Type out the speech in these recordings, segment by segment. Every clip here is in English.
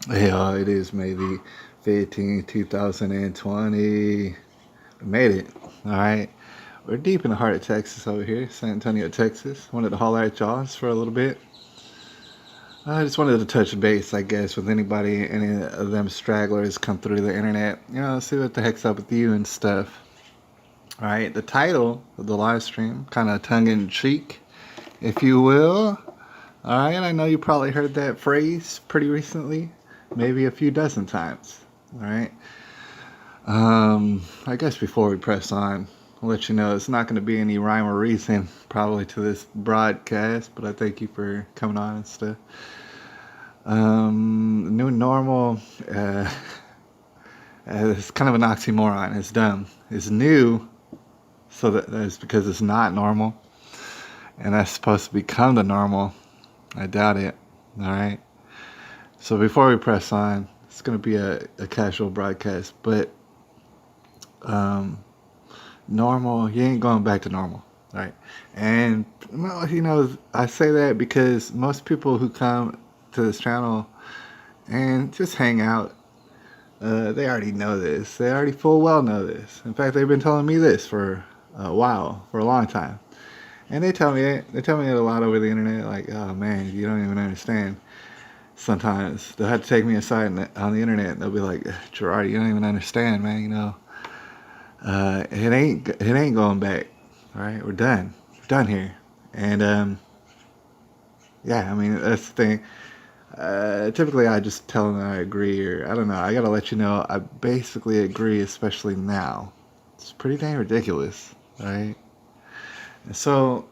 Yeah, it is May the 15th, 2020. We made it. All right. We're deep in the heart of Texas over here, San Antonio, Texas. Wanted to holler at y'all for a little bit. I just wanted to touch base, I guess, with anybody, any of them stragglers come through the internet. See what the heck's up with you and stuff. All right. The title of the live stream, kind of tongue in cheek, if you will. All right. I know you probably heard that phrase pretty recently, maybe a few dozen times. All right. I guess before we press on, I'll let you know it's not going to be any rhyme or reason probably to this broadcast, but I thank you for coming on and stuff. New normal, it's kind of an oxymoron. It's dumb. It's new, so that's because it's not normal, and that's supposed to become the normal. I doubt it. All right. So before we press on, it's going to be a casual broadcast, but um, normal, you ain't going back to normal, right? And I say that because most people who come to this channel and just hang out, they already know this. They already full well know this. In fact, they've been telling me this for a while, for a long time. And they tell me it. They tell me it a lot over the internet. Like, oh man, you don't even understand. Sometimes they'll have to take me aside on the internet, and they'll be like, Gerard, you don't even understand, man. It ain't going back. All right, we're done. We're done here. And yeah, I mean that's the thing. Typically, I just tell them I agree, or I don't know. I gotta let you know I basically agree, especially now. It's pretty dang ridiculous, right? So,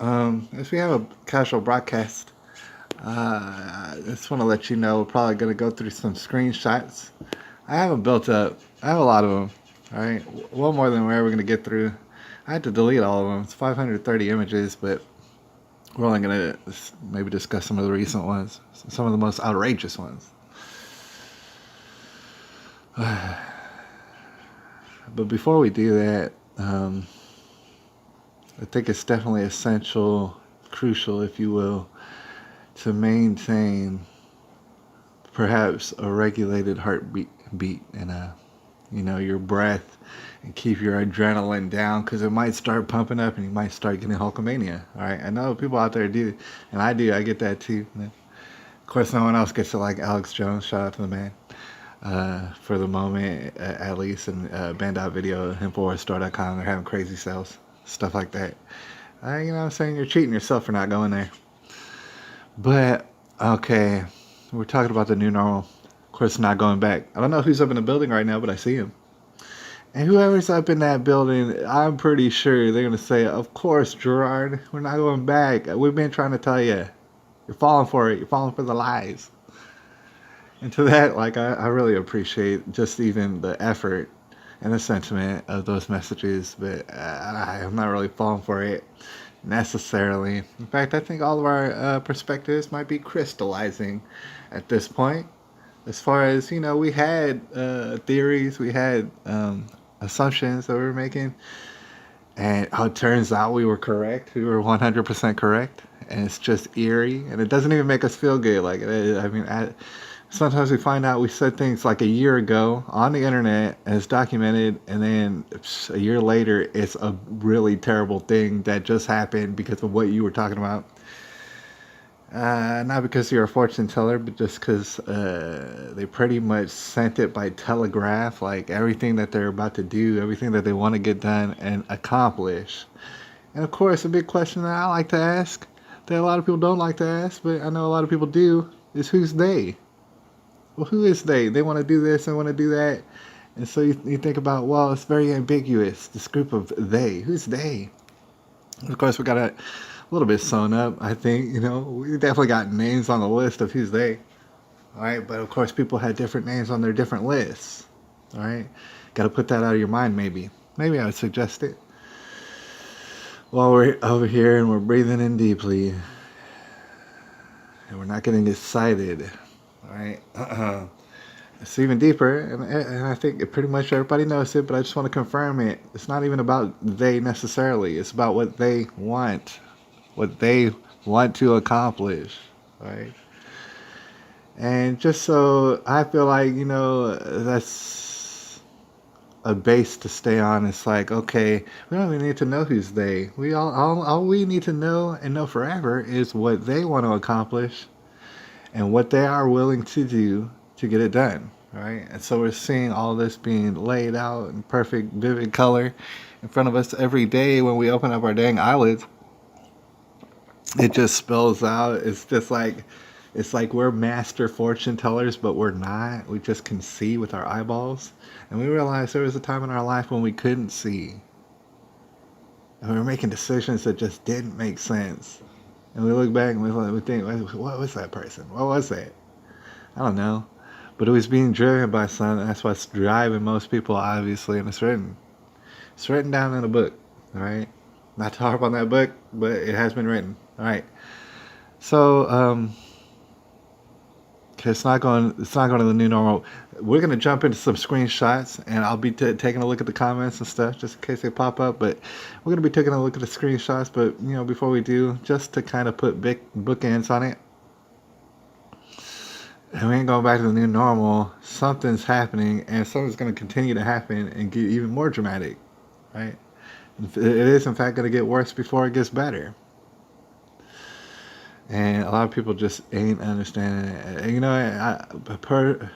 as we have a casual broadcast, I just want to let you know we're probably gonna go through some screenshots. I have them built up. I have a lot of them. All right, well more than we're ever gonna get through. I had to delete all of them. It's 530 images, but we're only gonna maybe discuss some of the recent ones, some of the most outrageous ones. But before we do that, I think it's definitely essential, crucial, if you will, to maintain perhaps a regulated heartbeat and your breath, and keep your adrenaline down, because it might start pumping up and you might start getting Hulkamania. All right, I know people out there do, and I do. I get that too. Of course, no one else gets it like Alex Jones. Shout out to the man. For the moment, at least, and Band.video, InfoWarsStore.com, they're having crazy sales, stuff like that. You know what I'm saying? You're cheating yourself for not going there. But, okay, we're talking about the new normal. Of course, not going back. I don't know who's up in the building right now, but I see him. And whoever's up in that building, I'm pretty sure they're going to say, of course, Gerard, we're not going back. We've been trying to tell you. You're falling for it. You're falling for the lies. And to that, like, I really appreciate just even the effort and the sentiment of those messages, but I'm not really falling for it necessarily. In fact, I think all of our perspectives might be crystallizing at this point. As far as, we had theories, we had assumptions that we were making, and it turns out we were correct. We were 100% correct, and it's just eerie, and it doesn't even make us feel good. Like, I mean, sometimes we find out we said things like a year ago on the internet and it's documented, and then a year later it's a really terrible thing that just happened because of what you were talking about. Not because you're a fortune teller, but just because they pretty much sent it by telegraph, like everything that they're about to do, everything that they want to get done and accomplish. And of course, a big question that I like to ask, that a lot of people don't like to ask, but I know a lot of people do, is who's they? Well, who is they? They want to do this and want to do that. And so you think about, well, it's very ambiguous, this group of they. Who's they? Of course, we got a little bit sewn up, I think. We definitely got names on the list of who's they. All right, but of course, people had different names on their different lists. All right, got to put that out of your mind, maybe. Maybe I would suggest it. While we're over here and we're breathing in deeply, and we're not getting excited. All right. It's even deeper, and I think pretty much everybody knows it, but I just want to confirm it. It's not even about they necessarily. It's about what they want to accomplish, right? And just so I feel like, that's a base to stay on. It's like, okay, we don't even need to know who's they. All we need to know and know forever is what they want to accomplish and what they are willing to do to get it done. Right? And so we're seeing all this being laid out in perfect, vivid color in front of us every day when we open up our dang eyelids. It just spells out. It's like we're master fortune tellers, but we're not. We just can see with our eyeballs. And we realized there was a time in our life when we couldn't see. And we were making decisions that just didn't make sense. And we look back and we think, what was that person? What was that? I don't know. But it was being driven by something. That's what's driving most people, obviously, and it's written. It's written down in a book, all right? Not to harp on that book, but it has been written, all right? So, it's not going. It's not going to the new normal. We're going to jump into some screenshots, and I'll be taking a look at the comments and stuff just in case they pop up. But we're going to be taking a look at the screenshots. But before we do, just to kind of put big bookends on it, and we ain't going back to the new normal. Something's happening, and something's going to continue to happen and get even more dramatic, right? It is, in fact, going to get worse before it gets better. And a lot of people just ain't understanding it.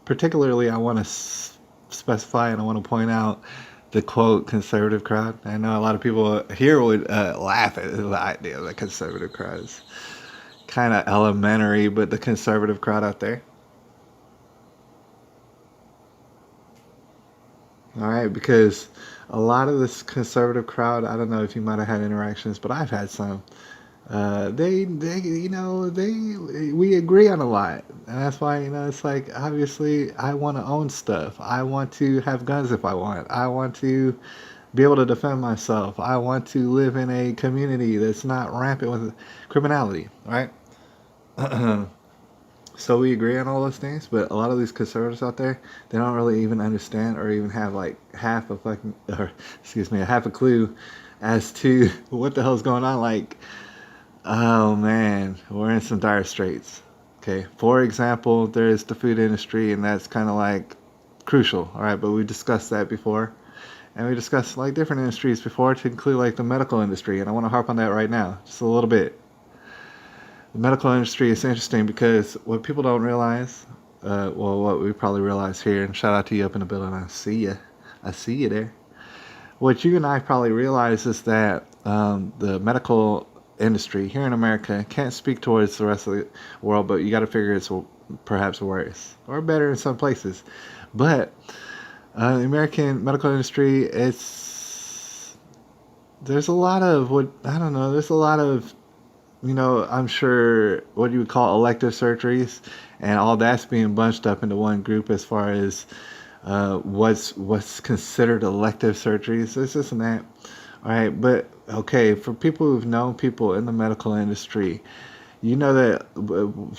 Particularly, I want to specify and I want to point out the quote conservative crowd. I know a lot of people here would laugh at the idea of the conservative crowd. It's kind of elementary, but the conservative crowd out there. All right, because a lot of this conservative crowd, I don't know if you might have had interactions, but I've had some. We agree on a lot, and that's why it's like obviously I want to own stuff. I want to have guns if I want. I want to be able to defend myself. I want to live in a community that's not rampant with criminality, right? So we agree on all those things, but a lot of these conservatives out there, they don't really even understand or even have like half a clue as to what the hell's going on. Like, oh man, we're in some dire straits. Okay, for example, there's the food industry, and that's kind of like crucial. All right, but we discussed that before, and we discussed like different industries before to include like the medical industry, and I want to harp on that right now, just a little bit. The medical industry is interesting because what people don't realize, what we probably realize here, and shout out to you up in the building, I see you there. What you and I probably realize is that the medical industry here in America can't speak towards the rest of the world, but you got to figure it's perhaps worse or better in some places. But the American medical industry, there's a lot of there's a lot of I'm sure what you would call elective surgeries, and all that's being bunched up into one group as far as what's considered elective surgeries. This and that. All right, but okay, for people who've known people in the medical industry, you know that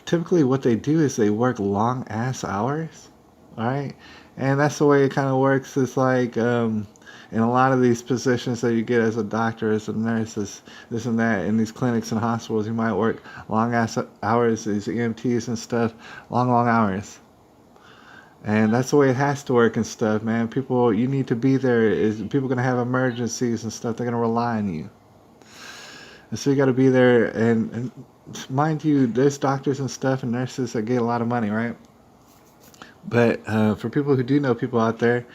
typically what they do is they work long ass hours. All right, and that's the way it kind of works. It's like in a lot of these positions that you get as a doctor, as a nurse, this and that, in these clinics and hospitals, you might work long ass hours, these EMTs and stuff, long hours. And that's the way it has to work and stuff, man. People, you need to be there. People gonna have emergencies and stuff. They're gonna rely on you, and so you got to be there. And mind you, there's doctors and stuff and nurses that get a lot of money, right? But for people who do know people out there,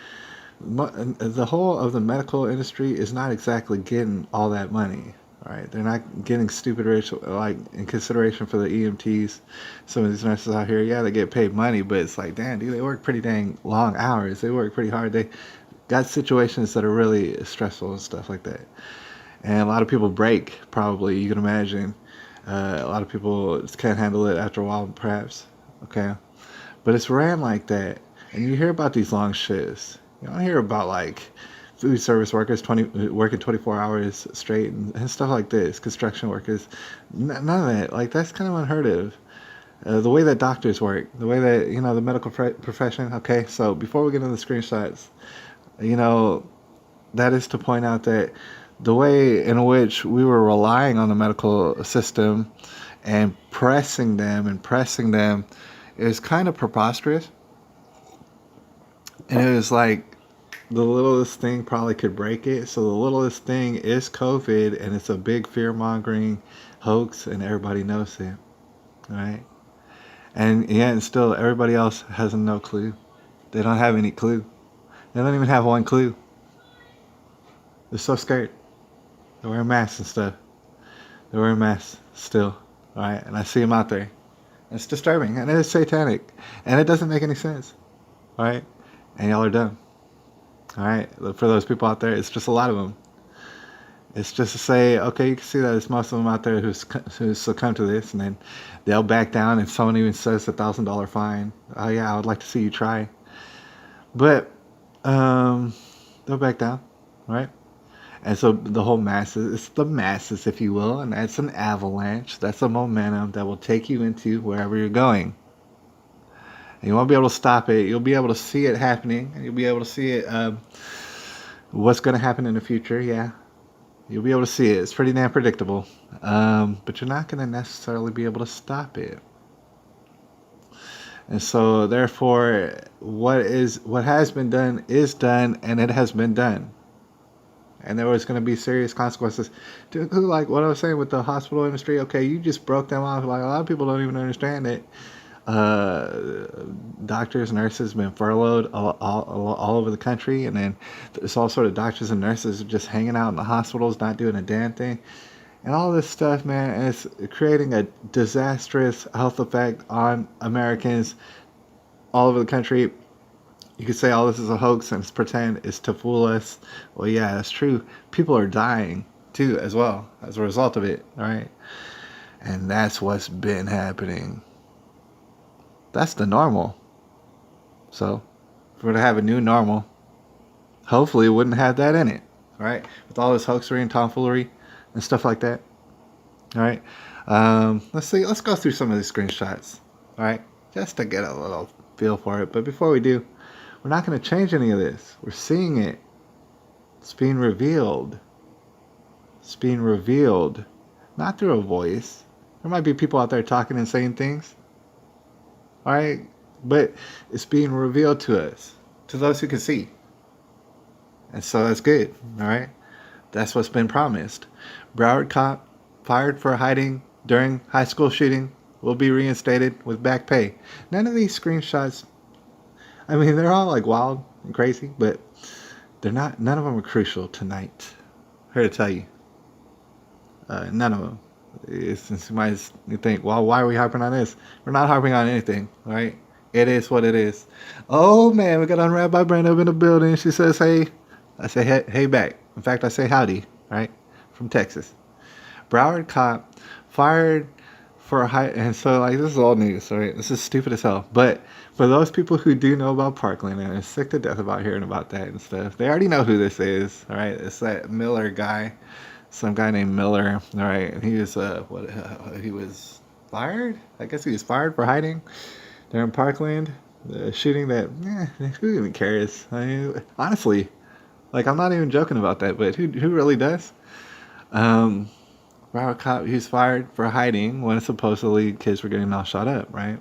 the whole of the medical industry is not exactly getting all that money. All right, they're not getting stupid rich like in consideration for the EMTs. Some of these nurses out here, yeah, they get paid money, but it's like, damn, dude, they work pretty dang long hours. They work pretty hard. They got situations that are really stressful and stuff like that. And a lot of people break, probably, you can imagine. A lot of people just can't handle it after a while, perhaps. Okay, but it's ran like that, and you hear about these long shifts. You don't hear about like food service workers working 24 hours straight and stuff like this. Construction workers, none of that. Like that's kind of unheard of. The way that doctors work, the way that the medical profession. Okay, so before we get into the screenshots, that is to point out that the way in which we were relying on the medical system and pressing them It was kind of preposterous. And it was like the littlest thing probably could break it. So the littlest thing is COVID, and it's a big fear mongering hoax, and everybody knows it. Right? And yeah, and still everybody else has no clue. They don't have any clue. They don't even have one clue. They're so scared. They're wearing masks and stuff. They're wearing masks still. Alright? And I see them out there. It's disturbing, and it's satanic, and it doesn't make any sense. Alright? And y'all are dumb. Alright? For those people out there, it's just a lot of them. It's just to say, okay, you can see that it's most of them out there who's succumb to this, and then they'll back down if someone even says $1,000 fine. Oh yeah, I would like to see you try. But they'll back down, right? And so the whole masses, it's the masses, if you will, and that's an avalanche. That's a momentum that will take you into wherever you're going. And you won't be able to stop it. You'll be able to see it happening, and you'll be able to see it. What's going to happen in the future? Yeah. You'll be able to see it. It's pretty damn predictable. But you're not going to necessarily be able to stop it. And so, therefore, what has been done is done, and it has been done. And there was going to be serious consequences. Like what I was saying with the hospital industry, okay, you just broke them off. Like a lot of people don't even understand it. Doctors, nurses have been furloughed all over the country, and then there's all sort of doctors and nurses just hanging out in the hospitals, not doing a damn thing, and all this stuff, man, is creating a disastrous health effect on Americans all over the country. You could say all this is a hoax and it's pretend, it's to fool us. Well, yeah, that's true. People are dying too, as well, as a result of it, right? And that's what's been happening. That's the normal. So, if we were to have a new normal, hopefully it wouldn't have that in it, right? With all this hoaxery and tomfoolery and stuff like that. All right. Let's see. Let's go through some of these screenshots. All right, just to get a little feel for it. But before we do, we're not going to change any of this. We're seeing it. It's being revealed. It's being revealed, not through a voice. There might be people out there talking and saying things. All right, but it's being revealed to us, to those who can see. And so that's good. All right, that's what's been promised. Broward cop fired for hiding during high school shooting will be reinstated with back pay. None of these screenshots, I mean, they're all like wild and crazy, but they're not. None of them are crucial tonight. Here to tell you, none of them. Since you might think, well, why are we harping on this? We're not harping on anything, right? It is what it is. Oh man, we got Unwrapped by Brenda up in the building. She says, hey. I say, hey back. In fact, I say howdy, right? From Texas. Broward cop fired for and so like this is all news, right? This is stupid as hell. But for those people who do know about Parkland and are sick to death about hearing about that and stuff, they already know who this is, all right? It's that Miller guy. Some guy named Miller, all right, and he was he was fired. I guess he was fired for hiding there in Parkland, the shooting that. Who even cares? I mean, honestly, like I'm not even joking about that, but who really does? Broward cop, he was fired for hiding when supposedly kids were getting all shot up, right?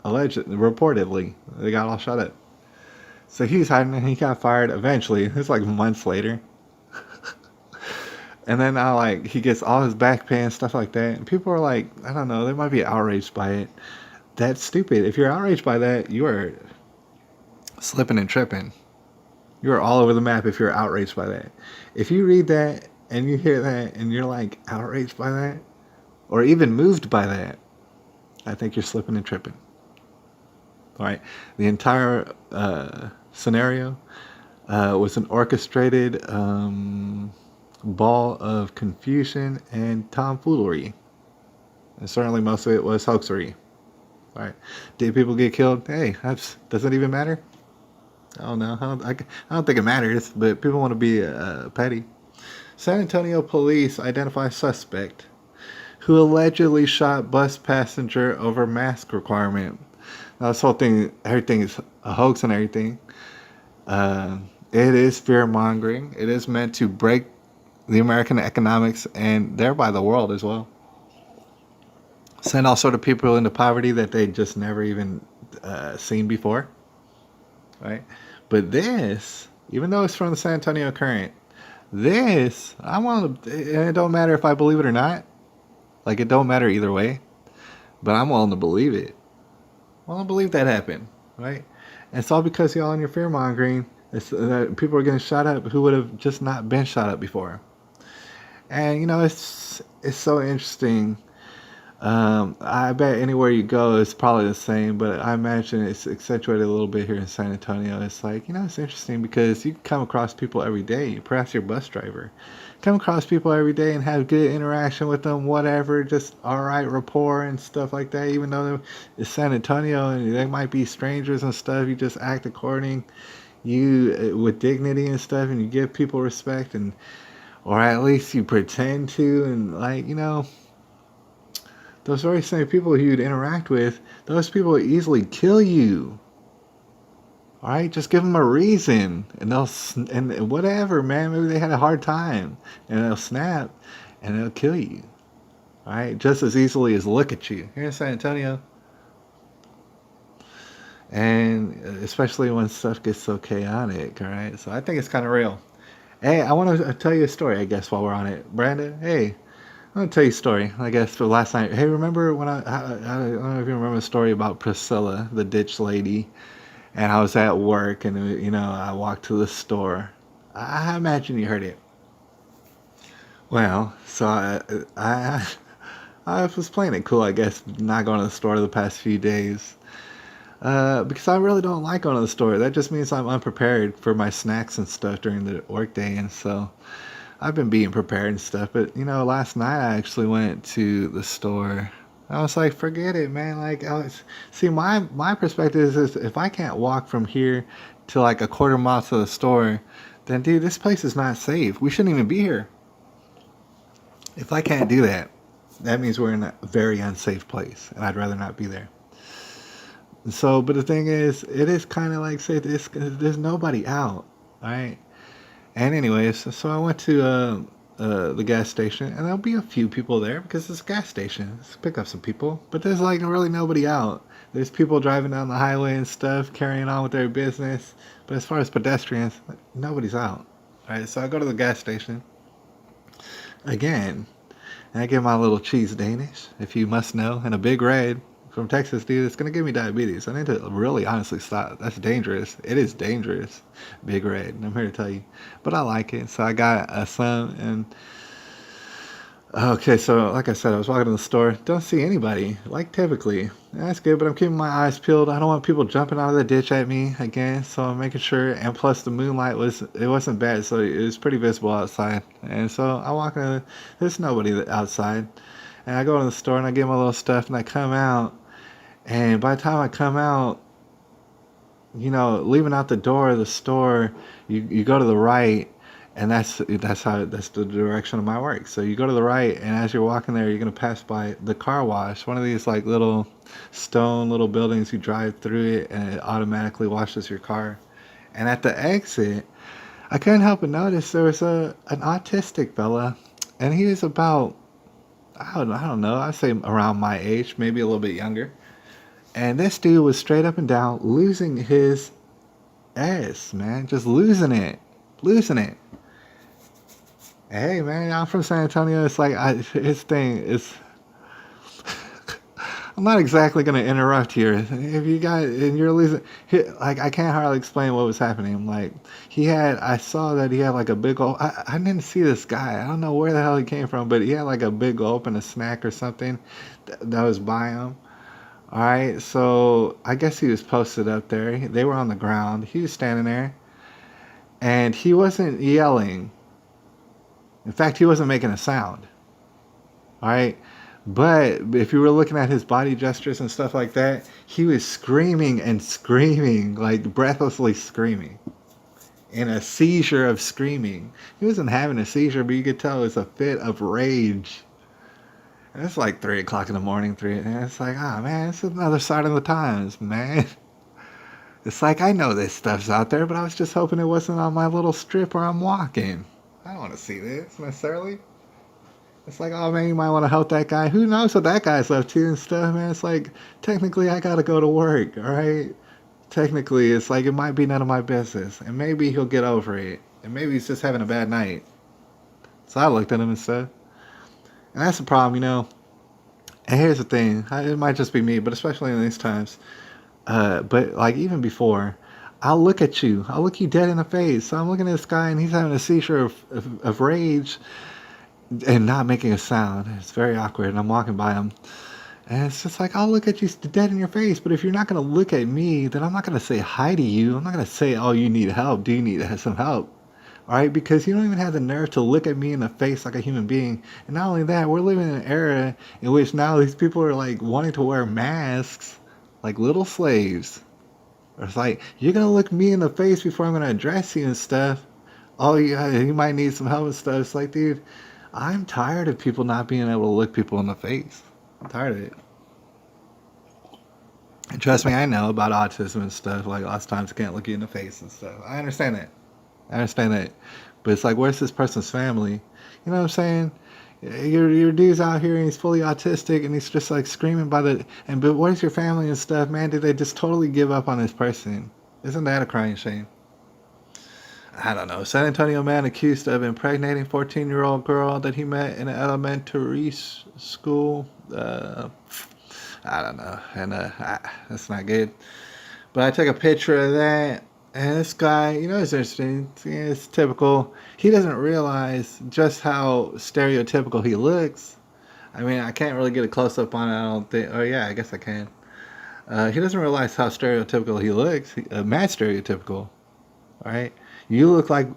Allegedly, reportedly, they got all shot up. So he was hiding, and he got fired eventually. It was like months later. And then now, like, he gets all his back pay and stuff like that. And people are like, I don't know, they might be outraged by it. That's stupid. If you're outraged by that, you are slipping and tripping. You are all over the map if you're outraged by that. If you read that and you hear that and you're like outraged by that, or even moved by that, I think you're slipping and tripping. All right. The entire scenario was an orchestrated ball of confusion and tomfoolery. And certainly most of it was hoaxery. All right. Did people get killed? Hey, does it even matter? I don't know. I don't think it matters, but people want to be petty. San Antonio police identify suspect who allegedly shot bus passenger over mask requirement. Now, this whole thing, everything is a hoax and everything. It is fear-mongering. It is meant to break the American economics and thereby the world as well. send all sort of people into poverty that they just never even seen before, right? But this, even though it's from the San Antonio Current, this I want to. And it don't matter if I believe it or not. Like it don't matter either way. But I'm willing to believe it. Well, I believe that happened, right? And it's all because y'all in your fear mongering. People are getting shot up who would have just not been shot up before. And it's so interesting. I bet anywhere you go, it's probably the same, but I imagine it's accentuated a little bit here in San Antonio. It's like, it's interesting because you come across people every day, perhaps your bus driver. Come across people every day and have good interaction with them, whatever, just all right rapport and stuff like that, even though it's San Antonio and they might be strangers and stuff. You just act according, with dignity and stuff, and you give people respect, and or at least you pretend to, and like, those very same people you'd interact with, those people would easily kill you. All right, just give them a reason, and and whatever, man. Maybe they had a hard time, and they'll snap, and they'll kill you. All right, just as easily as look at you here in San Antonio, and especially when stuff gets so chaotic. All right, so I think it's kind of real. Hey, I want to tell you a story, I guess, while we're on it, Brandon. Hey, I'm gonna tell you a story, I guess, for last night. Hey, remember when I don't know if you remember the story about Priscilla, the ditch lady, and I was at work, and I walked to the store. I imagine you heard it. Well, so I I was playing it cool, I guess, not going to the store the past few days. Because I really don't like going to the store. That just means I'm unprepared for my snacks and stuff during the workday, and so I've been being prepared and stuff, but last night I actually went to the store. I was like, forget it, man. Like, see, my perspective is if I can't walk from here to like a quarter mile to the store, then dude, this place is not safe. We shouldn't even be here. If I can't do that, that means we're in a very unsafe place, and I'd rather not be there. So, but the thing is, it is kind of like say this. There's nobody out, right? And anyways, so I went to the gas station, and there'll be a few people there because it's a gas station. Let's pick up some people, but there's like really nobody out. There's people driving down the highway and stuff, carrying on with their business. But as far as pedestrians, nobody's out. All right, so I go to the gas station again, and I get my little cheese Danish, if you must know, and a big red from Texas, dude. It's gonna give me diabetes. I need to really honestly stop. That's dangerous. It is dangerous. Big red. I'm here to tell you, but I like it. So I got some, and okay. So like I said, I was walking to the store. Don't see anybody. Like typically, that's good. But I'm keeping my eyes peeled. I don't want people jumping out of the ditch at me again. So I'm making sure. And plus, the moonlight wasn't bad, so it was pretty visible outside. And so I walk in. There's nobody outside. And I go to the store and I get my little stuff and I come out. And by the time I come out, leaving out the door of the store, you go to the right, and that's the direction of my work. So you go to the right, and as you're walking there, you're gonna pass by the car wash, one of these like little stone little buildings. You drive through it, and it automatically washes your car. And at the exit, I couldn't help but notice there was an autistic fella, and he was about I don't know, I'd say around my age, maybe a little bit younger. And this dude was straight up and down losing his ass, man. Just losing it. Losing it. Hey, man, I'm from San Antonio. It's like, his thing is. I'm not exactly going to interrupt here. If you guys, and you're losing. Like, I can't hardly explain what was happening. Like, I saw that he had like a big old. I didn't see this guy. I don't know where the hell he came from, but he had like a big gulp and a snack or something that was by him. All right, so I guess he was posted up there. They were on the ground. He was standing there, and he wasn't yelling. In fact, he wasn't making a sound. All right, but if you were looking at his body gestures and stuff like that, he was screaming and screaming, like breathlessly screaming, in a seizure of screaming. He wasn't having a seizure, but you could tell it was a fit of rage. And it's like 3 o'clock in the morning, and it's like, man, it's another sign of the times, man. It's like, I know this stuff's out there, but I was just hoping it wasn't on my little strip where I'm walking. I don't want to see this necessarily. It's like, oh man, you might want to help that guy. Who knows what that guy's up to and stuff, man. It's like, technically, I gotta go to work, all right? Technically, it's like, it might be none of my business. And maybe he'll get over it. And maybe he's just having a bad night. So I looked at him and stuff. And that's the problem, you know. And here's the thing, it might just be me, but especially in these times. But like even before, I'll look at you. I'll look you dead in the face. So I'm looking at this guy and he's having a seizure of rage and not making a sound. It's very awkward. And I'm walking by him. And it's just like, I'll look at you dead in your face. But if you're not going to look at me, then I'm not going to say hi to you. I'm not going to say, oh, you need help. Do you need some help? All right, because you don't even have the nerve to look at me in the face like a human being. And not only that, we're living in an era in which now these people are like wanting to wear masks like little slaves. It's like, you're going to look me in the face before I'm going to address you and stuff. Oh, yeah, you might need some help and stuff. It's like, dude, I'm tired of people not being able to look people in the face. I'm tired of it. And trust me, I know about autism and stuff. Like, lots of times I can't look you in the face and stuff. I understand that. I understand that. But it's like, where's this person's family? You know what I'm saying? Your dude's out here and he's fully autistic and he's just like screaming but where's your family and stuff, man? Did they just totally give up on this person? Isn't that a crying shame? I don't know. San Antonio man accused of impregnating 14-year-old girl that he met in an elementary school. I don't know. And that's not good. But I took a picture of that. And this guy, you know, it's interesting. It's typical. He doesn't realize just how stereotypical he looks. I mean, I can't really get a close up on it, I don't think. Oh, yeah, I guess I can. He doesn't realize how stereotypical he looks. Mad stereotypical. All right? You look like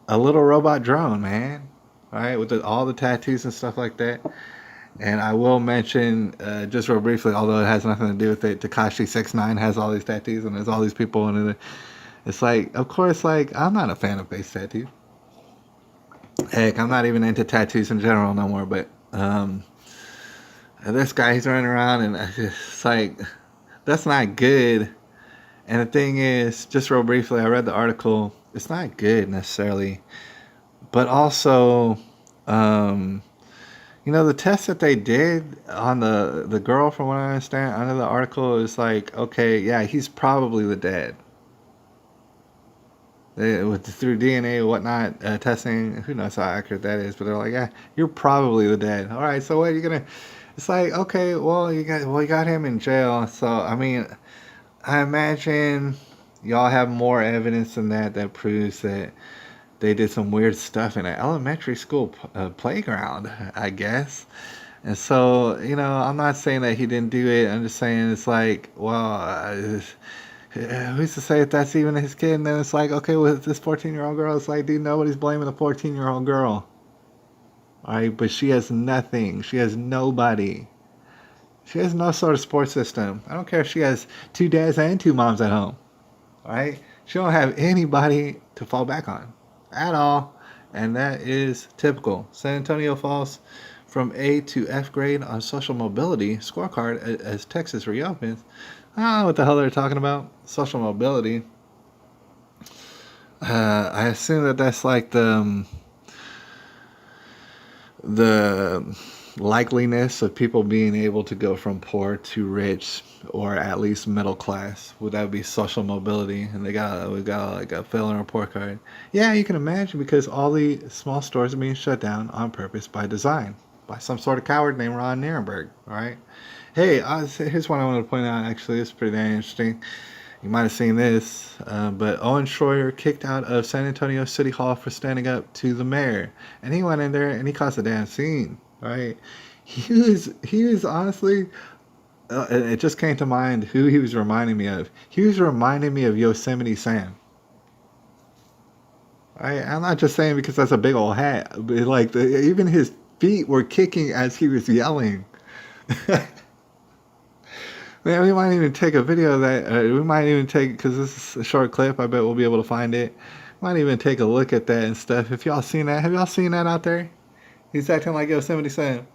a little robot drone, man. All right? With all the tattoos and stuff like that. And I will mention, just real briefly, although it has nothing to do with it, Tekashi 69 has all these tattoos and there's all these people and it's like, of course, like, I'm not a fan of face tattoos. Heck, I'm not even into tattoos in general no more, but this guy, he's running around and it's like, that's not good. And the thing is, just real briefly, I read the article, it's not good necessarily, but also, you know, the test that they did on the girl, from what I understand, under the article, is like, okay, yeah, he's probably the dad. Through DNA and whatnot, testing, who knows how accurate that is, but they're like, yeah, you're probably the dad. All right, so what are you gonna? It's like, okay, well, you got him in jail. So I mean, I imagine y'all have more evidence than that proves that they did some weird stuff in an elementary school playground, I guess. And so, you know, I'm not saying that he didn't do it. I'm just saying it's like, well, who's to say if that's even his kid? And then it's like, okay, with this 14-year-old girl, it's like, dude, nobody's blaming the 14-year-old girl. All right, but she has nothing. She has nobody. She has no sort of support system. I don't care if she has 2 dads and 2 moms at home. All right, she don't have anybody to fall back on at all, and that is typical. San Antonio falls from A to F grade on social mobility scorecard as Texas reopens. I don't know what the hell they're talking about. Social mobility. I assume that that's like the likeliness of people being able to go from poor to rich, or at least middle class. Would that be social mobility? And we got like a failing report card. Yeah, you can imagine, because all the small stores are being shut down on purpose by design, by some sort of coward named Ron Nierenberg. All right. Hey, here's one I want to point out. Actually, it's pretty damn interesting. You might have seen this, but Owen Schroyer kicked out of San Antonio City Hall for standing up to the mayor, and he went in there and he caused a damn scene. Right? He was honestly. It just came to mind who he was reminding me of. He was reminding me of Yosemite Sam. I'm not just saying because that's a big old hat, but like even his feet were kicking as he was yelling. Man, we might even take a video of that. We might even take, because this is a short clip, I bet we'll be able to find it. Might even take a look at that and stuff. If y'all seen that, have y'all seen that out there? He's acting like Yosemite Sam.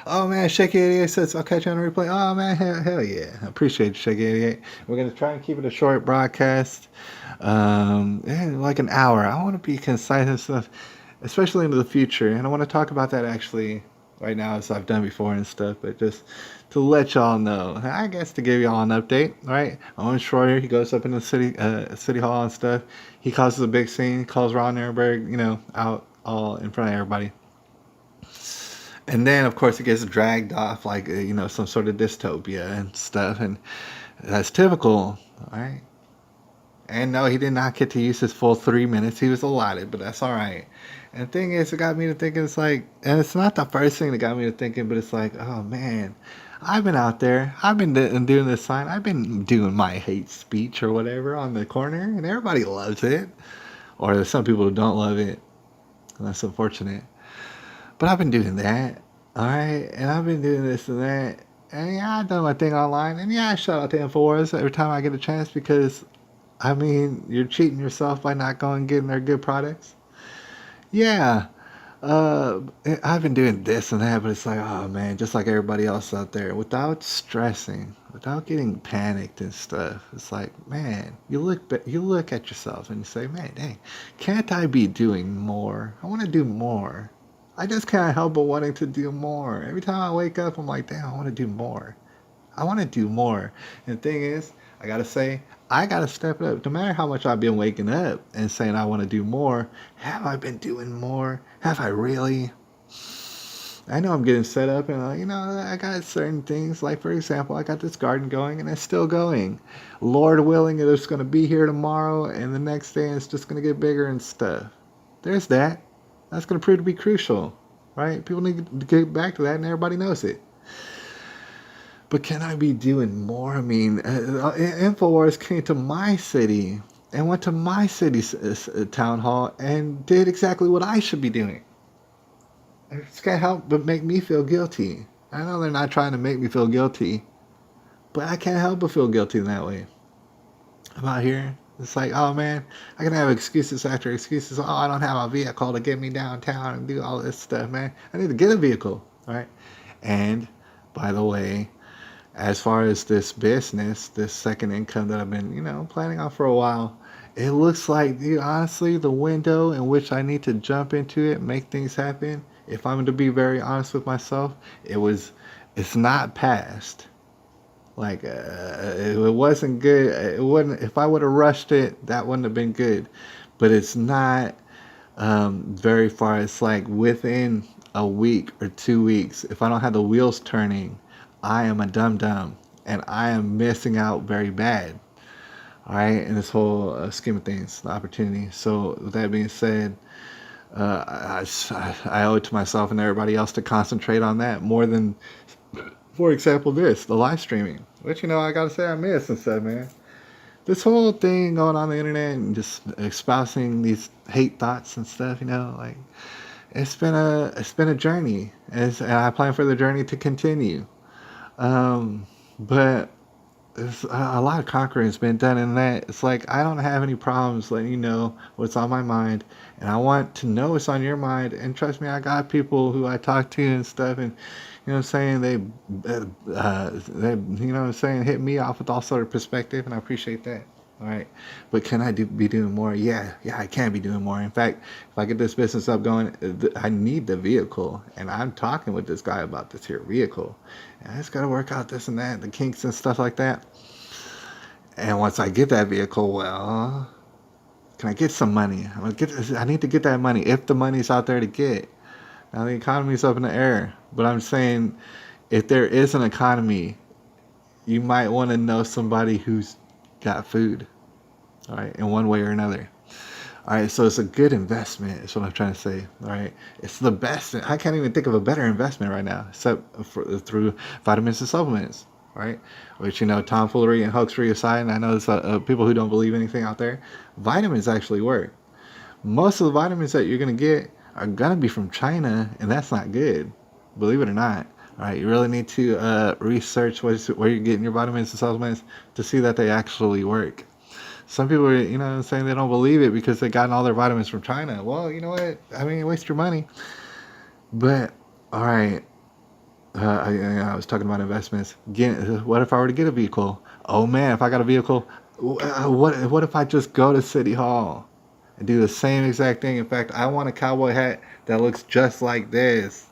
Oh man, Shaky 88 says, I'll catch you on the replay. Oh man, hell yeah. I appreciate you, Shaky 88. We're going to try and keep it a short broadcast. Like an hour. I want to be concise and stuff. especially into the future. And I want to talk about that actually right now, as I've done before and stuff, but just to let y'all know, I guess to give y'all an update, right? Owen Schroyer, he goes up in the city hall and stuff. He causes a big scene, calls Ron Nirenberg, out all in front of everybody. And then, of course, it gets dragged off like, some sort of dystopia and stuff. And that's typical, right? And no, he did not get to use his full 3 minutes. He was allotted, but that's all right. And the thing is, it got me to thinking, it's like, and it's not the first thing that got me to thinking, but it's like, oh man, I've been out there. I've been doing this sign. I've been doing my hate speech or whatever on the corner, and everybody loves it. Or there's some people who don't love it. And that's unfortunate. But I've been doing that. All right. And I've been doing this and that. And yeah, I've done my thing online. And yeah, I shout out to InfoWars every time I get a chance because, I mean, you're cheating yourself by not going and getting their good products. Yeah. Uh, I've been doing this and that, but it's like, oh man, just like everybody else out there, without stressing, without getting panicked and stuff. It's like, man, you look at yourself and you say, man, dang, can't I be doing more? I want to do more. I just can't help but wanting to do more. Every time I wake up, I'm like, damn, I want to do more. I want to do more. And the thing is, I gotta say, I gotta step up. No matter how much I've been waking up and saying I want to do more, have I been doing more? Have I really? I know I'm getting set up, and I got certain things. Like for example, I got this garden going, and it's still going. Lord willing, it's gonna be here tomorrow, and the next day it's just gonna get bigger and stuff. There's that. That's gonna prove to be crucial, right? People need to get back to that, and everybody knows it. But can I be doing more? I mean, InfoWars came to my city and went to my city's town hall and did exactly what I should be doing. It just can't help but make me feel guilty. I know they're not trying to make me feel guilty, but I can't help but feel guilty in that way. I'm out here. It's like, oh man, I can have excuses after excuses. Oh, I don't have a vehicle to get me downtown and do all this stuff, man. I need to get a vehicle, right? And by the way, as far as this business, this second income that I've been, planning on for a while, it looks like, dude, honestly, the window in which I need to jump into it, make things happen, if I'm to be very honest with myself, it's not past. Like, it wasn't good. It wouldn't, if I would have rushed it, that wouldn't have been good. But it's not very far. It's like within a week or 2 weeks, if I don't have the wheels turning, I am a dum dum and I am missing out very bad. All right, in this whole scheme of things, the opportunity. So, with that being said, I owe it to myself and everybody else to concentrate on that more than, for example, the live streaming, which, I gotta say I miss and stuff, man. This whole thing going on the internet and just espousing these hate thoughts and stuff, like it's been a journey, and I plan for the journey to continue. But there's a lot of conquering has been done in that. It's like I don't have any problems letting you know what's on my mind, and I want to know what's on your mind. And trust me, I got people who I talk to and stuff, and saying they hit me off with all sort of perspective, and I appreciate that. All right, but can I be doing more? Yeah, I can be doing more. In fact, if I get this business up going, I need the vehicle, and I'm talking with this guy about this here vehicle. And I just got to work out this and that, the kinks and stuff like that. And once I get that vehicle, well, can I get some money? I need to get that money if the money's out there to get. Now the economy's up in the air, but I'm saying if there is an economy, you might want to know somebody who's got food, all right, in one way or another. All right, so it's a good investment is what I'm trying to say. All right, it's the best. I can't even think of a better investment right now except through vitamins and supplements. All right, which tomfoolery and hoaxery aside, and I know there's people who don't believe anything out there. Vitamins actually work. Most of the vitamins that you're gonna get are gonna be from China, and that's not good. Believe it or not. All right, you really need to research where you're getting your vitamins and supplements to see that they actually work. Some people are, saying they don't believe it because they gotten all their vitamins from China. Well, you know what? I mean, waste your money. But, all right, I was talking about investments. What if I were to get a vehicle? Oh, man, if I got a vehicle, what if I just go to City Hall and do the same exact thing. In fact, I want a cowboy hat that looks just like this.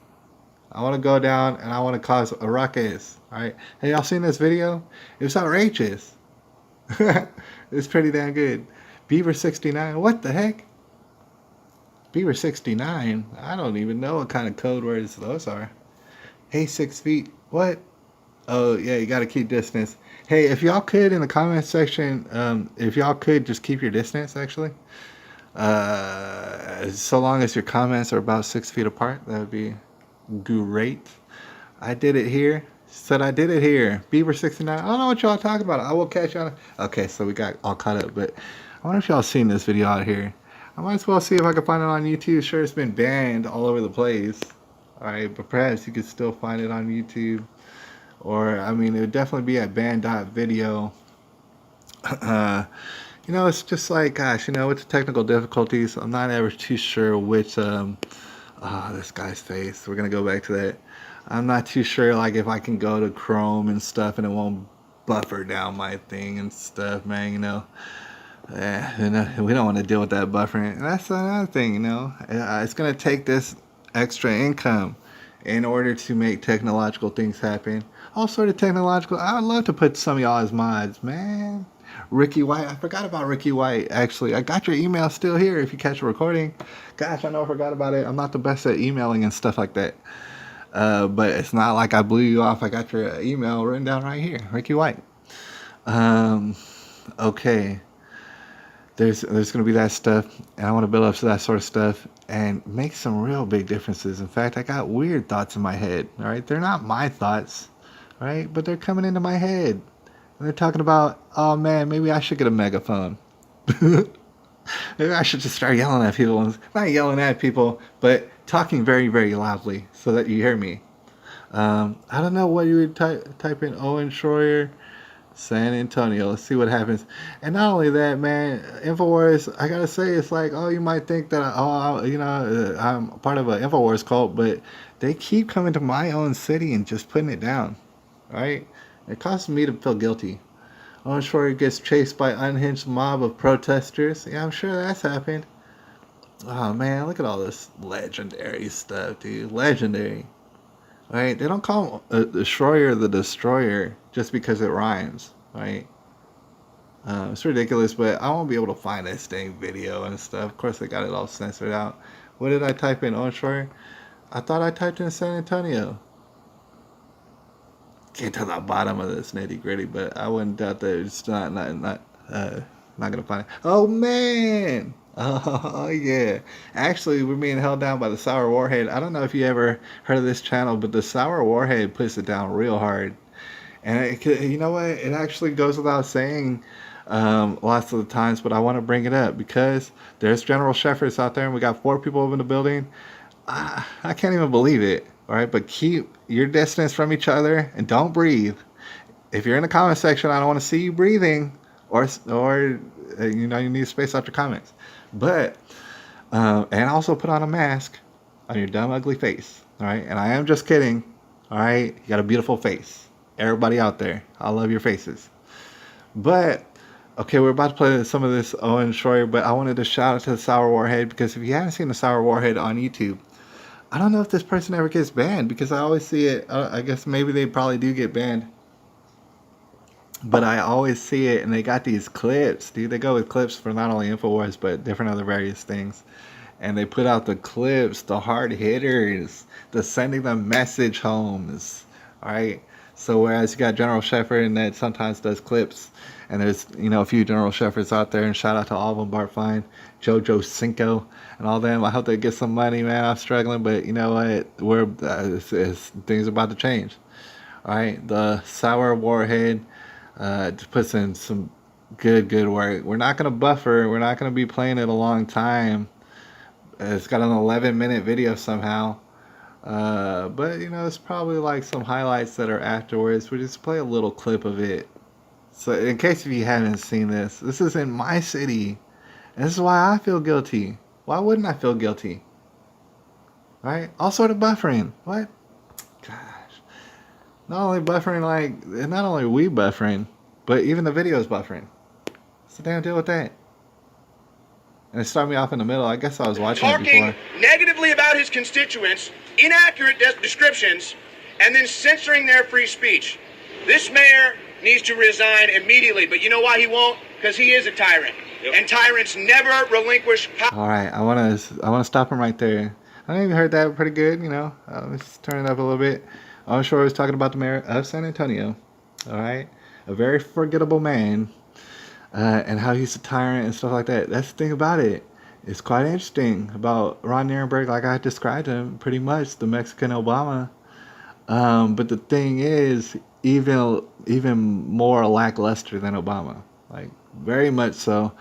I want to go down and I want to cause a ruckus. All right. Hey, y'all seen this video? It was outrageous. It's pretty damn good. Beaver 69. What the heck? Beaver 69? I don't even know what kind of code words those are. Hey, 6 feet. What? Oh, yeah, you got to keep distance. Hey, if y'all could in the comment section, if y'all could just keep your distance, actually. So long as your comments are about 6 feet apart, that would be great. I did it here. Said I did it here. Beaver 69. I don't know what y'all talking about. I will catch y'all. Okay, so we got all caught up, but I wonder if y'all seen this video out here. I might as well see if I can find it on YouTube. Sure, it's been banned all over the place. Alright, but perhaps you could still find it on YouTube. Or, I mean, it would definitely be at band.video. You know, it's just like, gosh, you know, with the technical difficulties, I'm not ever too sure which, this guy's face. We're going to go back to that. I'm not too sure, like, if I can go to Chrome and stuff and it won't buffer down my thing and stuff, man, you know. We don't want to deal with that buffering. And that's another thing, you know. It's going to take this extra income in order to make technological things happen. All sort of technological. I would love to put some of y'all as mods, man. Ricky White. I forgot about Ricky White, actually. I got your email still here if you catch a recording. Gosh, I know I forgot about it. I'm not the best at emailing and stuff like that. But it's not like I blew you off. I got your email written down right here. Ricky White. Okay. There's going to be that stuff, and I want to build up to that sort of stuff and make some real big differences. In fact, I got weird thoughts in my head, all right? They're not my thoughts, right? But they're coming into my head. And they're talking about, oh, man, maybe I should get a megaphone. Maybe I should just start yelling at people. Not yelling at people, but talking very, very loudly so that you hear me. I don't know what you would type in Owen Schroyer. San Antonio. Let's see what happens. And not only that, man, InfoWars, I gotta say, it's like, oh, you might think that, I'm part of an InfoWars cult, but they keep coming to my own city and just putting it down, right? It causes me to feel guilty. I'm sure he gets chased by unhinged mob of protesters. Yeah, I'm sure that's happened. Oh, man, look at all this legendary stuff, dude. Legendary. Right? They don't call him Schroyer the Destroyer just because it rhymes, right? It's ridiculous, but I won't be able to find this dang video and stuff. Of course, they got it all censored out. What did I type in? Owen Schroyer? I thought I typed in San Antonio. Get to the bottom of this nitty gritty, but I wouldn't doubt that it's not gonna find it. Oh man! Oh yeah! Actually, we're being held down by the Sour Warhead. I don't know if you ever heard of this channel, but the Sour Warhead puts it down real hard. And you know what? It actually goes without saying lots of the times, but I want to bring it up because there's General Shepherds out there, and we got 4 people in the building. I can't even believe it. All right, but keep your distance from each other and don't breathe. If you're in the comment section, I don't want to see you breathing, or you know, you need to space out your comments. But and also put on a mask on your dumb ugly face. All right, and I am just kidding. All right, you got a beautiful face. Everybody out there, I love your faces. But okay, we're about to play some of this Owen Schroyer, but I wanted to shout out to the Sour Warhead because if you haven't seen the Sour Warhead on YouTube, I don't know if this person ever gets banned because I always see it. I guess maybe they probably do get banned. But I always see it, and they got these clips, dude. They go with clips for not only InfoWars, but different other various things. And they put out the clips, the hard hitters, the sending the message homes, all right? So whereas you got General Shepherd, and that sometimes does clips, and there's, you know, a few General Shepherds out there, and shout out to all of them, Bart Fine, Jojo Cinco, and all them. I hope they get some money, man. I'm struggling, but you know what? Things are about to change. All right, the Sour Warhead puts in some good work. We're not gonna buffer. We're not gonna be playing it a long time. It's got an 11-minute video somehow. But you know, it's probably like some highlights that are afterwards. We just play a little clip of it. So in case if you haven't seen this, this is in my city. And this is why I feel guilty. Why wouldn't I feel guilty? Right? All sort of buffering. What? Gosh. Not only buffering, like, not only are we buffering, but even the video is buffering. What's the damn deal with that? And it started me off in the middle. I guess I was watching it Talking before. negatively about his constituents, inaccurate descriptions, and then censoring their free speech. This mayor needs to resign immediately, but you know why he won't? Because he is a tyrant. Yep. And tyrants never relinquish power. All right, I wanna stop him right there. I even heard that pretty good. Let's turn it up a little bit. I'm sure I was talking about the mayor of San Antonio. All right, a very forgettable man, and how he's a tyrant and stuff like that. That's the thing about it. It's quite interesting about Ron Nirenberg, like I described him, pretty much the Mexican Obama. But the thing is, even more lackluster than Obama, like very much so.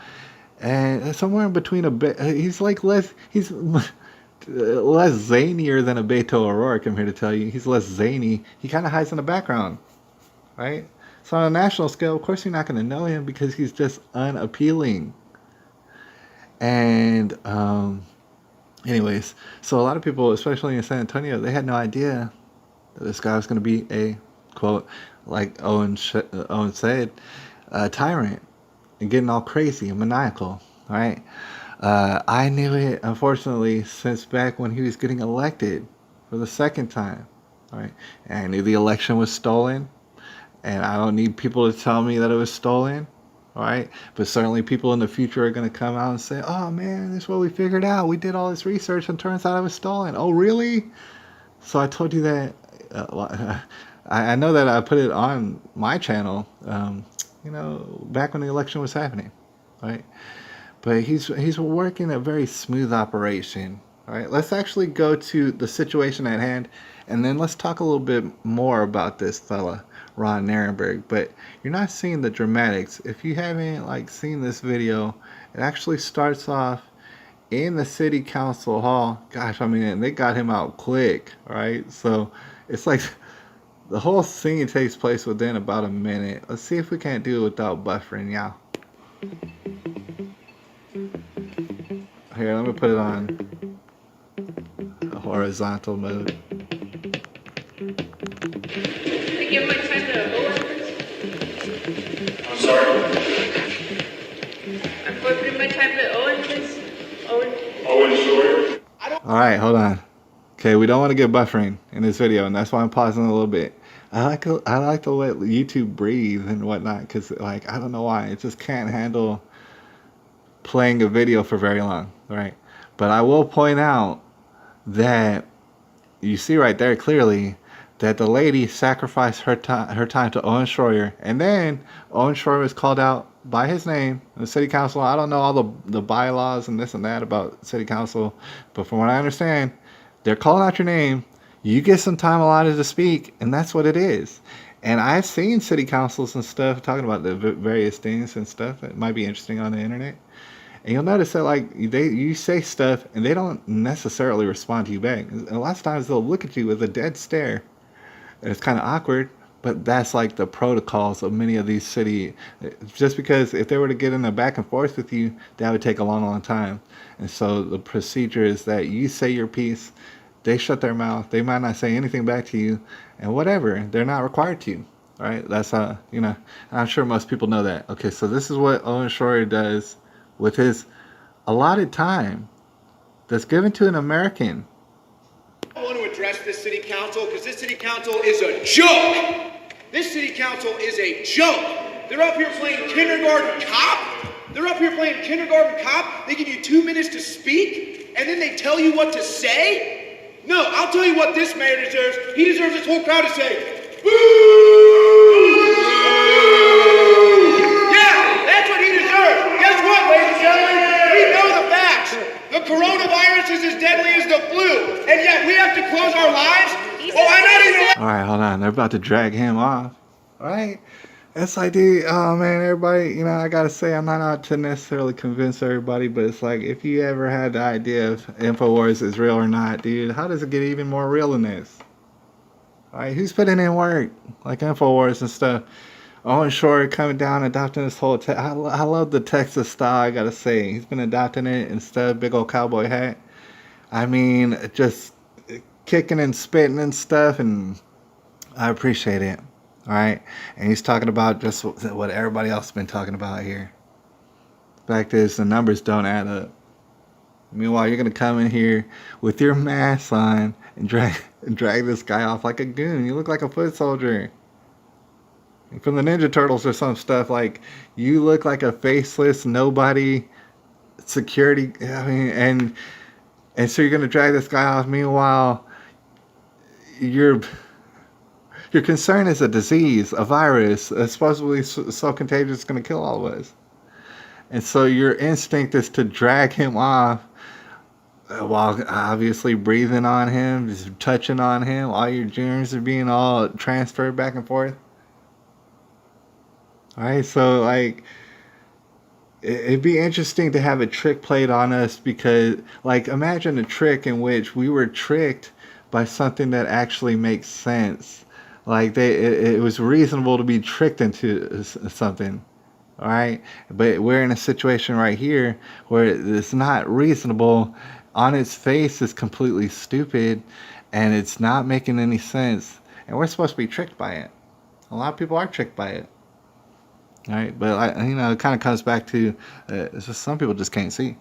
And somewhere in between he's like he's less zanier than a Beto O'Rourke. I'm here to tell you, he's less zany. He kind of hides in the background, right? So on a national scale, of course, you're not going to know him because he's just unappealing. And anyways, so a lot of people, especially in San Antonio, they had no idea that this guy was going to be a quote, like Owen said, a tyrant and getting all crazy and maniacal. Right? I knew it, unfortunately, since back when he was getting elected for the second time. All right, and I knew the election was stolen, and I don't need people to tell me that it was stolen. All right, but certainly people in the future are going to come out and say, "Oh man, this is what we figured out. We did all this research, and turns out it was stolen." Oh, really? So I told you that. I know that I put it on my channel. Back when the election was happening, right? But he's working a very smooth operation. All right, let's actually go to the situation at hand, and then let's talk a little bit more about this fella, Ron Nirenberg. But you're not seeing the dramatics. If you haven't seen this video, it actually starts off in the city council hall. Gosh, I mean, they got him out quick. All right, so it's like the whole scene takes place within about a minute. Let's see if we can't do it without buffering, y'all. Here, let me put it on a horizontal mode. Can I give my time to Owen, please? I'm sorry. I'm giving my time to Owen, please. Owen Short. All right, hold on. Okay, we don't want to get buffering in this video, and that's why I'm pausing a little bit. I like to let YouTube breathe and whatnot, because I don't know why, it just can't handle playing a video for very long, right? But I will point out that you see right there clearly that the lady sacrificed her time to Owen Schroyer, and then Owen Schroyer was called out by his name in the city council. I don't know all the bylaws and this and that about city council, but from what I understand, they're calling out your name. You get some time allotted to speak, and that's what it is. And I've seen city councils and stuff talking about the various things and stuff that might be interesting on the internet. And you'll notice that you say stuff and they don't necessarily respond to you back. And a lot of times they'll look at you with a dead stare. And it's kind of awkward, but that's like the protocols of many of these city. Just because if they were to get in a back and forth with you, that would take a long, long time. And so the procedure is that you say your piece, they shut their mouth, they might not say anything back to you, and whatever, they're not required to. Right? That's I'm sure most people know that. Okay, so this is what Owen Schroyer does with his allotted time that's given to an American. I want to address this city council because this city council is a joke. This city council is a joke. They're up here playing kindergarten cop. They give you 2 minutes to speak, and then they tell you what to say. No, I'll tell you what this mayor deserves. He deserves this whole crowd to say, boo! Yeah, that's what he deserves. Guess what, ladies and gentlemen? We know the facts. The coronavirus is as deadly as the flu, and yet we have to close our lives? Oh, I'm not even... All right, hold on. They're about to drag him off. All right? It's like, dude, oh man, everybody, I gotta say, I'm not out to necessarily convince everybody, but it's like, if you ever had the idea if InfoWars is real or not, dude, how does it get even more real than this? All right, who's putting in work? Like InfoWars and stuff. Owen Schroyer coming down, adopting this whole, I love the Texas style, I gotta say. He's been adopting it instead of big old cowboy hat. I mean, just kicking and spitting and stuff, and I appreciate it. All right, and he's talking about just what everybody else has been talking about here. The fact is, the numbers don't add up. Meanwhile, you're gonna come in here with your mask on and drag this guy off like a goon. You look like a foot soldier from the Ninja Turtles or some stuff. Like you look like a faceless nobody security. I mean, and so you're gonna drag this guy off. Meanwhile, your your concern is a disease, a virus, supposedly so contagious, it's gonna kill all of us. And so your instinct is to drag him off while obviously breathing on him, just touching on him. All your germs are being all transferred back and forth. All right, so like it'd be interesting to have a trick played on us because, like, imagine a trick in which we were tricked by something that actually makes sense. Like it was reasonable to be tricked into something. All right, but we're in a situation right here where it's not reasonable. On its face, it's completely stupid, and it's not making any sense. And we're supposed to be tricked by it. A lot of people are tricked by it. All right, but it kind of comes back to it's just some people just can't see.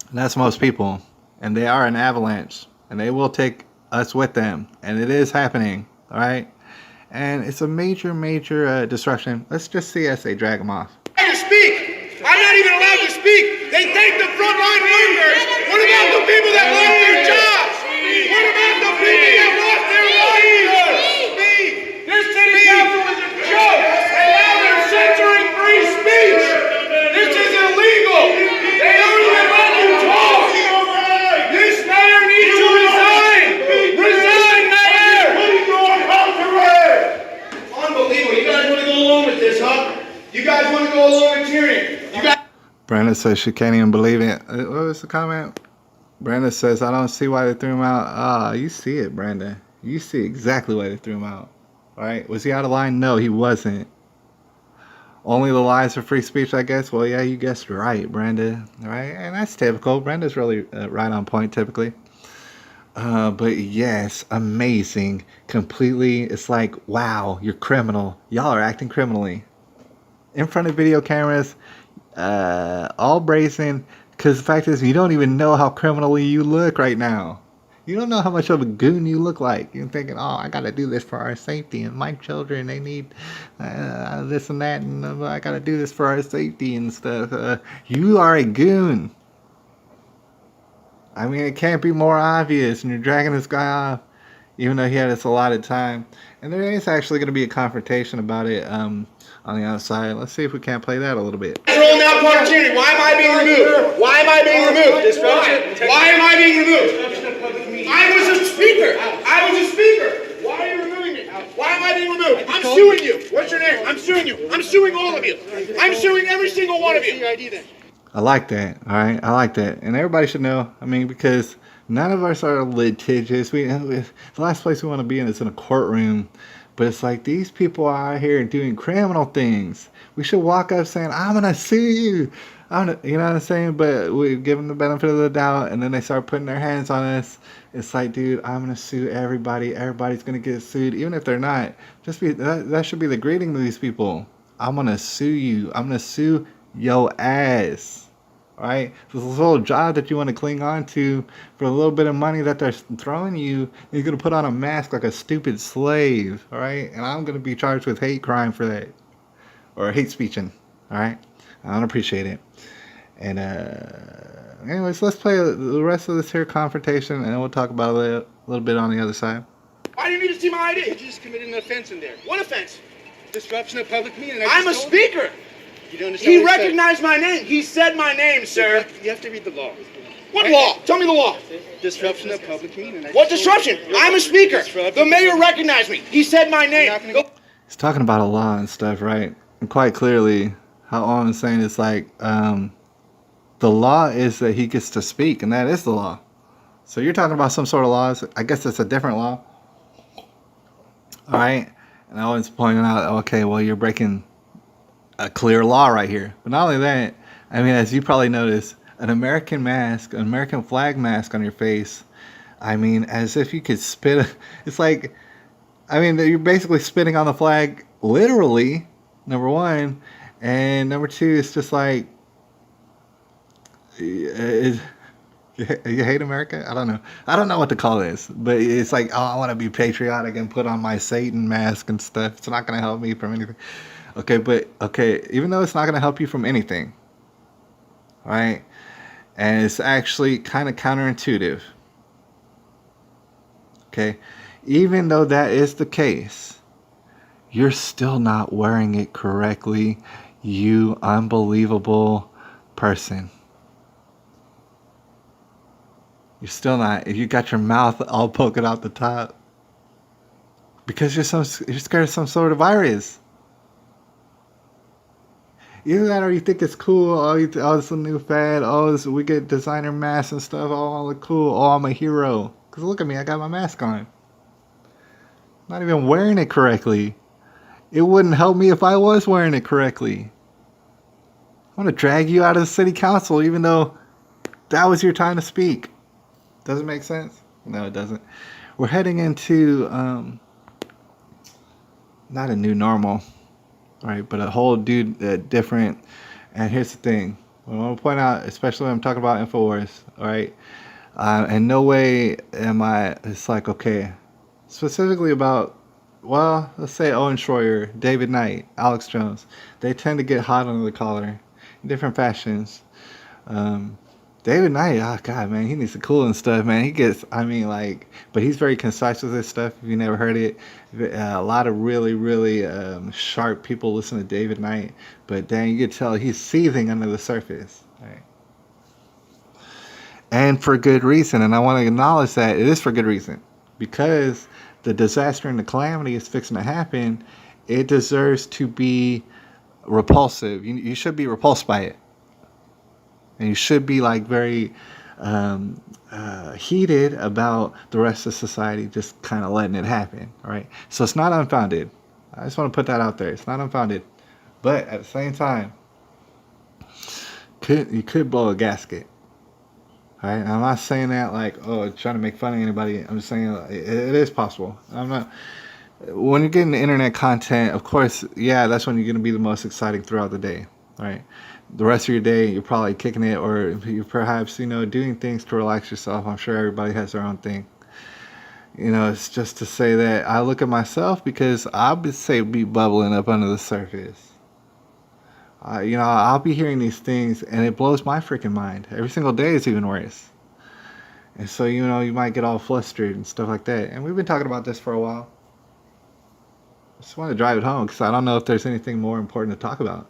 And that's most people, and they are an avalanche, and they will take us with them, and it is happening. All right. And it's a major, major disruption. Let's just see as they drag them off. To speak. I'm not even allowed to speak. They thank the frontline workers. What about the people that lost their jobs? What about the people that lost their lives? This city council is a joke. And now they're censoring free speech. This is illegal. They don't even let you talk. This mayor needs to resign. Resign, mayor. Unbelievable. You guys want to go along with this, huh? You guys want to go along with Tyrion? You guys. Brenda says she can't even believe it. What was the comment? Brenda says, I don't see why they threw him out. Ah, you see it, Brenda. You see exactly why they threw him out. All right. Was he out of line? No, he wasn't. Only the lies for free speech, I guess. Well, yeah, you guessed right, Brenda. All right. And that's typical. Brenda's really right on point, typically. But yes, amazing. Completely. It's like, wow, you're criminal. Y'all are acting criminally. In front of video cameras, all brazen. Because the fact is, you don't even know how criminally you look right now. You don't know how much of a goon you look like. You're thinking, oh, I got to do this for our safety. And my children, they need this and that. And I got to do this for our safety and stuff. You are a goon. I mean, it can't be more obvious. And you're dragging this guy off, even though he had his allotted time. And there is actually going to be a confrontation about it on the outside. Let's see if we can't play that a little bit. Rolling out part of tyranny. Why am I being removed? Why am I being removed? Why am I being removed? I was a speaker. I was a speaker. Why are you removing me? Why am I being removed? I'm suing you. What's your name? I'm suing you. I'm suing all of you. I'm suing every single one of you. I like that. All right, I like that, and everybody should know. I mean, because none of us are litigious. The last place we want to be in is in a courtroom. But it's like these people are out here doing criminal things. We should walk up saying, "I'm gonna sue you." You know what I'm saying? But we give them the benefit of the doubt, and then they start putting their hands on us. It's like, dude, I'm gonna sue everybody. Everybody's gonna get sued, even if they're not. That should be the greeting to these people. I'm gonna sue you. I'm gonna sue your ass. All right, this little job that you want to cling on to for a little bit of money that they're throwing you, you're gonna put on a mask like a stupid slave. All right, and I'm gonna be charged with hate crime for that, or hate speeching. All right, I don't appreciate it. And anyways, let's play the rest of this here confrontation, and then we'll talk about it a little bit on the other side. Why do you need to see my ID? You just committed an offense in there. What offense? Disruption of public meeting. I'm a speaker. You don't understand. He recognized my name. He said my name, sir. You have to read the law. What law? Tell me the law. Disruption of public meeting. What disruption? I'm a speaker. The mayor recognized me. He said my name. He's talking about a law and stuff, right? And quite clearly, how all I'm saying is like, the law is that he gets to speak, and that is the law. So you're talking about some sort of laws. I guess it's a different law. All right? And I was pointing out, okay, well, you're breaking a clear law right here. But not only that, I mean, as you probably noticed, an American mask, an American flag mask on your face, I mean, as if you could spit. It's like, I mean, you're basically spitting on the flag, literally, number one. And number two, it's just like, It, you hate America? I don't know. I don't know what to call this, but it's like, oh, I want to be patriotic and put on my Satan mask and stuff. It's not going to help me from anything. Okay, but okay, even though it's not going to help you from anything, right? And it's actually kind of counterintuitive. Okay, even though that is the case, you're still not wearing it correctly, you unbelievable person. You're still not. If you got your mouth all poking out the top because you're scared of some sort of virus. Either that or you think it's cool. Oh, oh, it's a new fad. Oh, we get designer masks and stuff. Oh, I look cool. Oh, I'm a hero. Because look at me, I got my mask on. Not even wearing it correctly. It wouldn't help me if I was wearing it correctly. I want to drag you out of the city council even though that was your time to speak. Does it make sense? No, it doesn't. We're heading into not a new normal, right? But a whole different. And here's the thing. I want to point out, especially when I'm talking about Infowars, all right? In no way am I. It's like, okay, specifically about, well, let's say Owen Schroyer, David Knight, Alex Jones. They tend to get hot under the collar in different fashions. David Knight, oh God, man, he needs to cool and stuff, man. He gets, I mean, like, but he's very concise with his stuff. If you never heard it, a lot of really, really sharp people listen to David Knight, but then you can tell he's seething under the surface, right? And for good reason. And I want to acknowledge that it is for good reason, because the disaster and the calamity is fixing to happen. It deserves to be repulsive. You should be repulsed by it. And you should be like very heated about the rest of society just kind of letting it happen, right? So it's not unfounded. I just want to put that out there. It's not unfounded. But at the same time, you could blow a gasket. Right? I'm not saying that like, oh, trying to make fun of anybody. I'm just saying it is possible. I'm not. When you're getting the internet content, of course, yeah, that's when you're going to be the most exciting throughout the day, right? The rest of your day, you're probably kicking it, or you're perhaps, doing things to relax yourself. I'm sure everybody has their own thing. It's just to say that I look at myself because I would say be bubbling up under the surface. I'll be hearing these things and it blows my freaking mind. Every single day is even worse. And so, you might get all flustered and stuff like that. And we've been talking about this for a while. I just want to drive it home because I don't know if there's anything more important to talk about.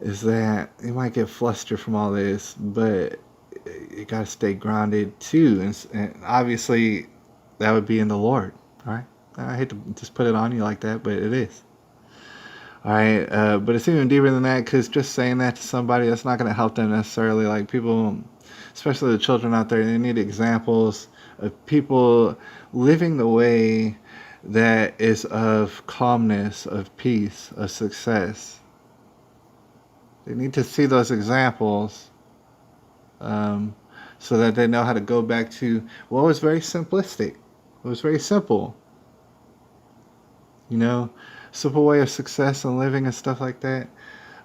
Is that you might get flustered from all this, but you got to stay grounded too. And obviously, that would be in the Lord, right? I hate to just put it on you like that, but it is. All right, but it's even deeper than that, because just saying that to somebody, that's not going to help them necessarily. Like people, especially the children out there, they need examples of people living the way that is of calmness, of peace, of success. They need to see those examples so that they know how to go back to what was very simplistic. It was very simple. Simple way of success and living and stuff like that.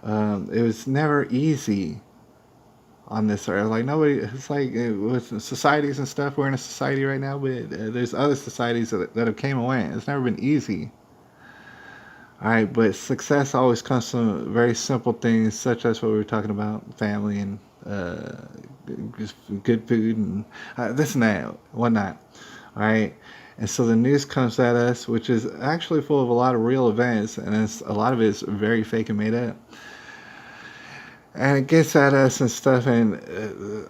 It was never easy on this earth. Like nobody, it's like with societies and stuff. We're in a society right now, but there's other societies that have came and went. It's never been easy. All right, but success always comes from very simple things, such as what we were talking about, family and just good food and this and that, whatnot. All right. And so the news comes at us, which is actually full of a lot of real events, and a lot of it's very fake and made up. And it gets at us and stuff, and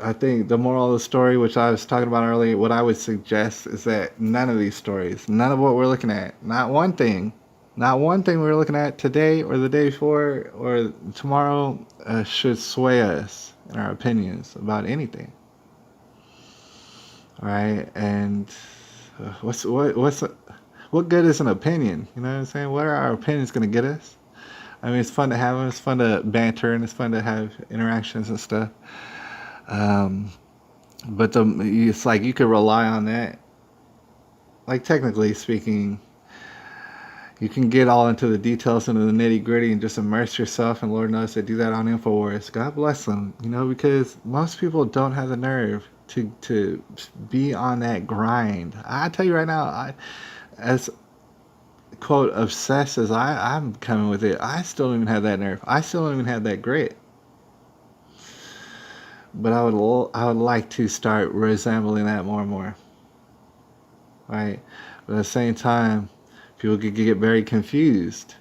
I think the moral of the story, which I was talking about earlier, what I would suggest is that none of these stories, none of what we're looking at, not one thing we're looking at today or the day before or tomorrow should sway us in our opinions about anything. All right, and what good is an opinion? You know what I'm saying? What are our opinions going to get us? I mean, it's fun to have them. It's fun to banter, and it's fun to have interactions and stuff. But it's like you could rely on that. Like technically speaking, You can get all into the details, into the nitty gritty, and just immerse yourself. And Lord knows they do that on Infowars. God bless them, because most people don't have the nerve to be on that grind. I tell you right now, as quote obsessed as I'm coming with it, I still don't even have that nerve. I still don't even have that grit. But I would like to start resembling that more and more, right? But at the same time, people could get very confused,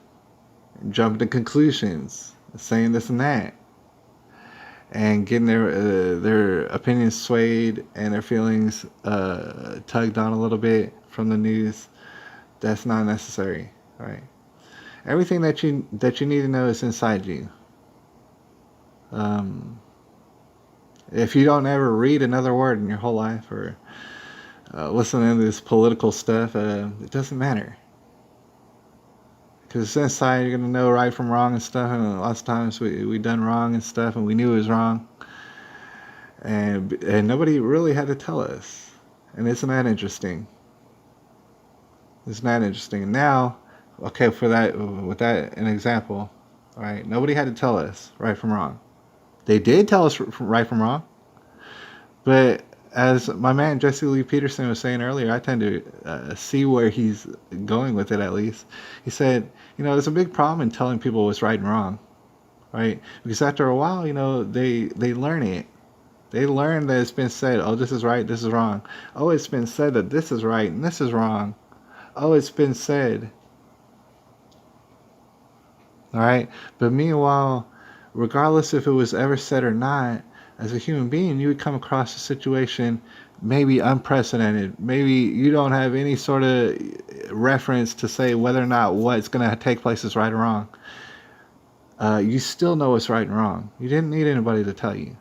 and jump to conclusions, saying this and that, and getting their opinions swayed and their feelings tugged on a little bit from the news. That's not necessary, right? Everything that you need to know is inside you. If you don't ever read another word in your whole life, or listen to this political stuff, it doesn't matter. Because it's inside, you're going to know right from wrong and stuff. And lots of times we done wrong and stuff, and we knew it was wrong. And nobody really had to tell us. And isn't that interesting? Isn't that interesting? And now, okay, with that an example, right? Nobody had to tell us right from wrong. They did tell us right from wrong. But as my man Jesse Lee Peterson was saying earlier, I tend to see where he's going with it, at least. He said, there's a big problem in telling people what's right and wrong, right? Because after a while, they learn it. They learn that it's been said, oh, this is right, this is wrong. Oh, it's been said that this is right and this is wrong. Oh, it's been said. All right? But meanwhile, regardless if it was ever said or not, as a human being, you would come across a situation maybe unprecedented. Maybe you don't have any sort of reference to say whether or not what's going to take place is right or wrong. You still know what's right and wrong. You didn't need anybody to tell you.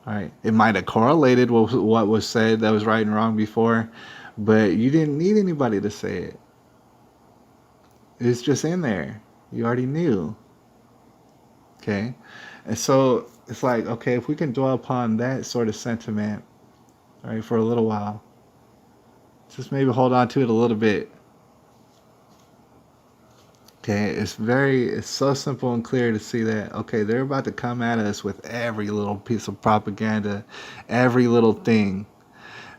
All right? It might have correlated with what was said that was right and wrong before, but you didn't need anybody to say it. It's just in there. You already knew. Okay? And so it's like, okay, if we can dwell upon that sort of sentiment, all right, for a little while, just maybe hold on to it a little bit. Okay, it's so simple and clear to see that, okay, they're about to come at us with every little piece of propaganda, every little thing.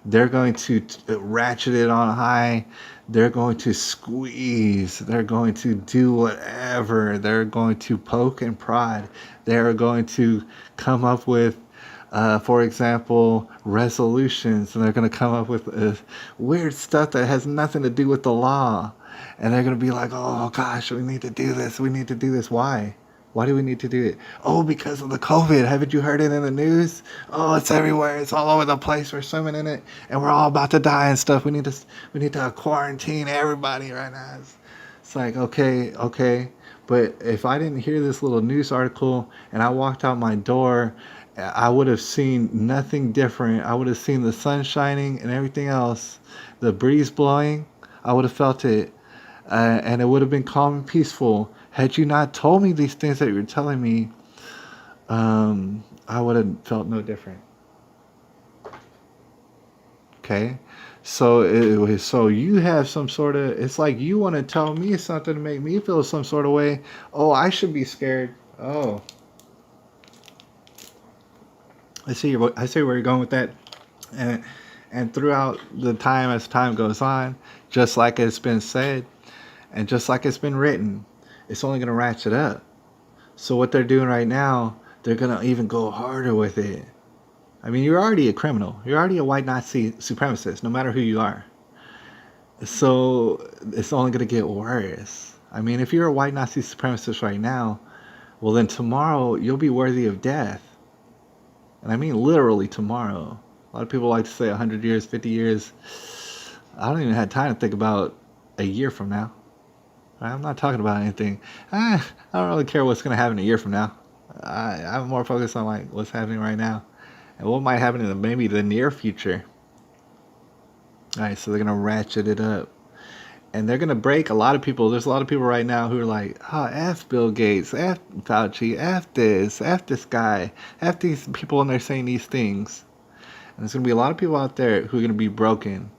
They're going to ratchet it on high. They're going to squeeze. They're going to do whatever. They're going to poke and prod. They're going to come up with, for example, resolutions. And they're going to come up with weird stuff that has nothing to do with the law. And they're going to be like, oh, gosh, we need to do this. We need to do this. Why? Why do we need to do it? Oh, because of the COVID. Haven't you heard it in the news? Oh, it's everywhere. It's all over the place. We're swimming in it, and we're all about to die and stuff. We need to quarantine everybody right now. It's like, okay. But if I didn't hear this little news article and I walked out my door, I would have seen nothing different. I would have seen the sun shining and everything else, the breeze blowing. I would have felt it, and it would have been calm and peaceful. Had you not told me these things that you're telling me, I would have felt no different. Okay? So you have some sort of, it's like you want to tell me something to make me feel some sort of way. Oh, I should be scared. Oh. I see where you're going with that. And throughout the time, as time goes on, just like it's been said, and just like it's been written, it's only going to ratchet up. So what they're doing right now, they're going to even go harder with it. I mean, you're already a criminal. You're already a white Nazi supremacist, no matter who you are. So it's only going to get worse. I mean, if you're a white Nazi supremacist right now, well, then tomorrow you'll be worthy of death. And I mean literally tomorrow. A lot of people like to say 100 years, 50 years. I don't even have time to think about a year from now. I'm not talking about anything. I don't really care what's going to happen a year from now. I'm more focused on like what's happening right now and what might happen in maybe the near future. All right, so they're going to ratchet it up. And they're going to break a lot of people. There's a lot of people right now who are like, oh, F Bill Gates, F Fauci, F this guy, F these people, and they're saying these things. And there's going to be a lot of people out there who are going to be broken.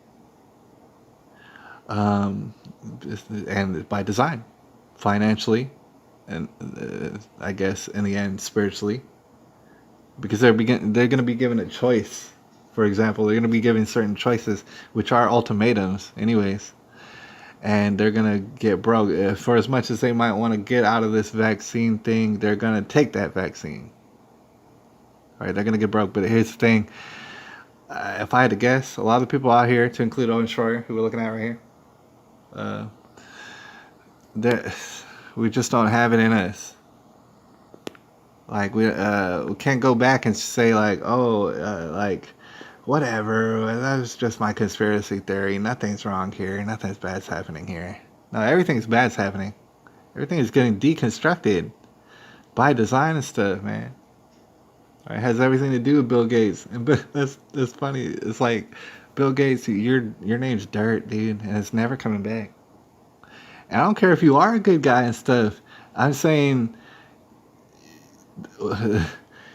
um, and by design, financially, and I guess in the end spiritually, because they're going to be given a choice. For example, they're going to be given certain choices, which are ultimatums, anyways, and they're going to get broke. For as much as they might want to get out of this vaccine thing, they're going to take that vaccine. Right? They're going to get broke. But here's the thing: if I had to guess, a lot of the people out here, to include Owen Schroyer, who we're looking at right here, uh, we just don't have it in us. Like we can't go back and say like, oh, like whatever. That was just my conspiracy theory. Nothing's wrong here. Nothing's bad's happening here. No, everything's bad's happening. Everything is getting deconstructed by design and stuff, man. It has everything to do with Bill Gates, and that's funny. It's like Bill Gates, your name's dirt, dude, and it's never coming back. And I don't care if you are a good guy and stuff. I'm saying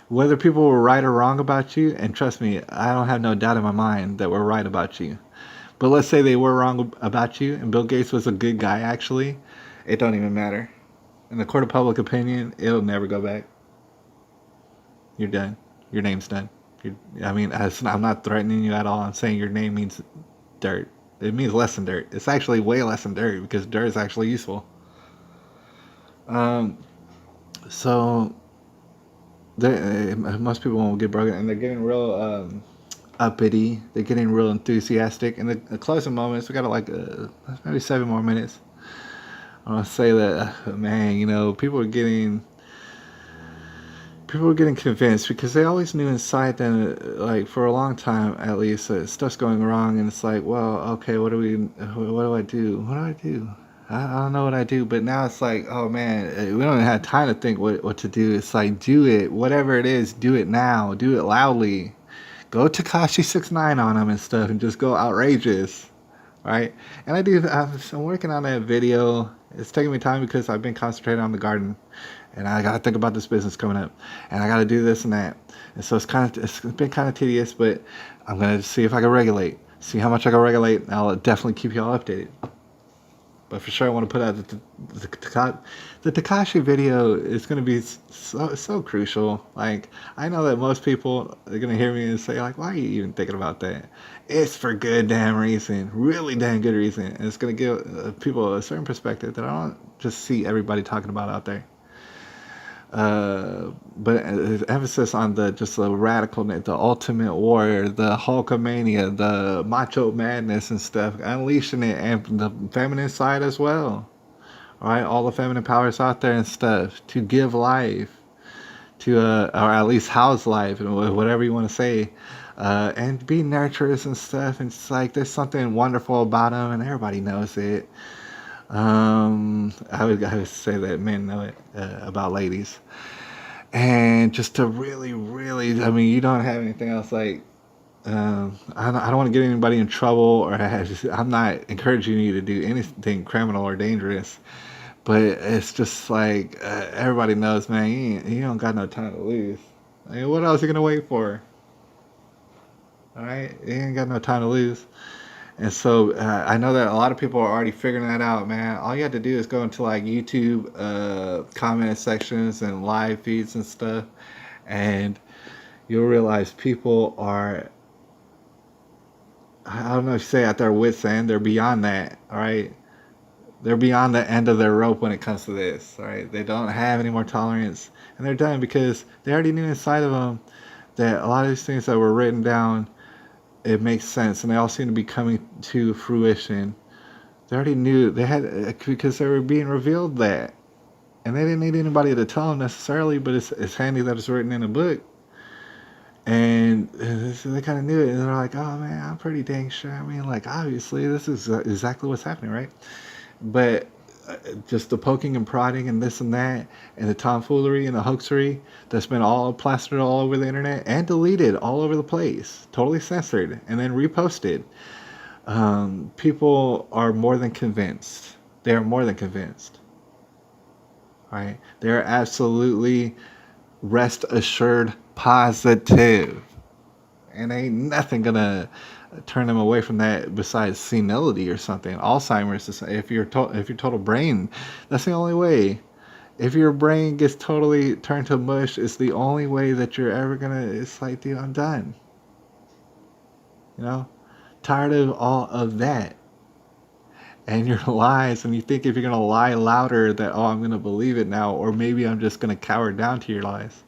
whether people were right or wrong about you, and trust me, I don't have no doubt in my mind that we're right about you. But let's say they were wrong about you, and Bill Gates was a good guy. Actually, it don't even matter. In the court of public opinion, it'll never go back. You're done. Your name's done. I'm not threatening you at all. I'm saying your name means dirt. It means less than dirt. It's actually way less than dirt because dirt is actually useful. So most people won't get broken, and they're getting real uppity. They're getting real enthusiastic. In the closing moments, we got maybe 7 more minutes. I want to say that, man, people are getting convinced because they always knew inside them, like for a long time at least, stuff's going wrong, and it's like, well, okay, what do I do? I don't know what I do. But now it's like, oh man, we don't even have time to think what to do. It's like, do it, whatever it is, do it now, do it loudly, go Takashi 69 on them and stuff, and just go outrageous, right? And I'm working on that video. It's taking me time because I've been concentrating on the garden, and I gotta think about this business coming up, and I gotta do this and that, and so it's been kind of tedious, but I'm gonna see if I can see how much I can regulate, and I'll definitely keep y'all updated. But for sure, I want to put out the Takashi video. Is going to be so crucial. Like, I know that most people are going to hear me and say, like, why are you even thinking about that? It's for good damn reason, really damn good reason, and it's going to give people a certain perspective that I don't just see everybody talking about out there. But emphasis on the radical, the ultimate warrior, the Hulkamania, the macho madness and stuff, unleashing it, and the feminine side as well. All right, all the feminine powers out there and stuff to give life to, or at least house life, and whatever you want to say, and be nurturers and stuff. And it's like there's something wonderful about them, and everybody knows it. I would say that men know it about ladies, and just to really, really, you don't have anything else like. I don't want to get anybody in trouble, or I'm not encouraging you to do anything criminal or dangerous, but it's just like everybody knows, man. You don't got no time to lose. What else are you gonna wait for? All right, you ain't got no time to lose. And so I know that a lot of people are already figuring that out, man. All you have to do is go into like YouTube comment sections and live feeds and stuff, and you'll realize people are, I don't know if you say at their wits' end, they're beyond that, all right? They're beyond the end of their rope when it comes to this, all right? They don't have any more tolerance, and they're done because they already knew inside of them that a lot of these things that were written down, it makes sense, and they all seem to be coming to fruition. They already knew they had, because they were being revealed that, and they didn't need anybody to tell them necessarily. But it's handy that it's written in a book, and so they kind of knew it, and they're like, "Oh man, I'm pretty dang sure." Like obviously, this is exactly what's happening, right? But just the poking and prodding and this and that, and the tomfoolery and the hoaxery that's been all plastered all over the internet and deleted all over the place, totally censored and then reposted. People are more than convinced. They are more than convinced. Right? They are absolutely, rest assured, positive. And ain't nothing gonna turn them away from that besides senility or something. Alzheimer's is, if your total brain, that's the only way. If your brain gets totally turned to mush, it's the only way that you're ever gonna, it's like, dude, I'm done. You know? Tired of all of that. And your lies, and you think if you're gonna lie louder that, oh, I'm gonna believe it now, or maybe I'm just gonna cower down to your lies.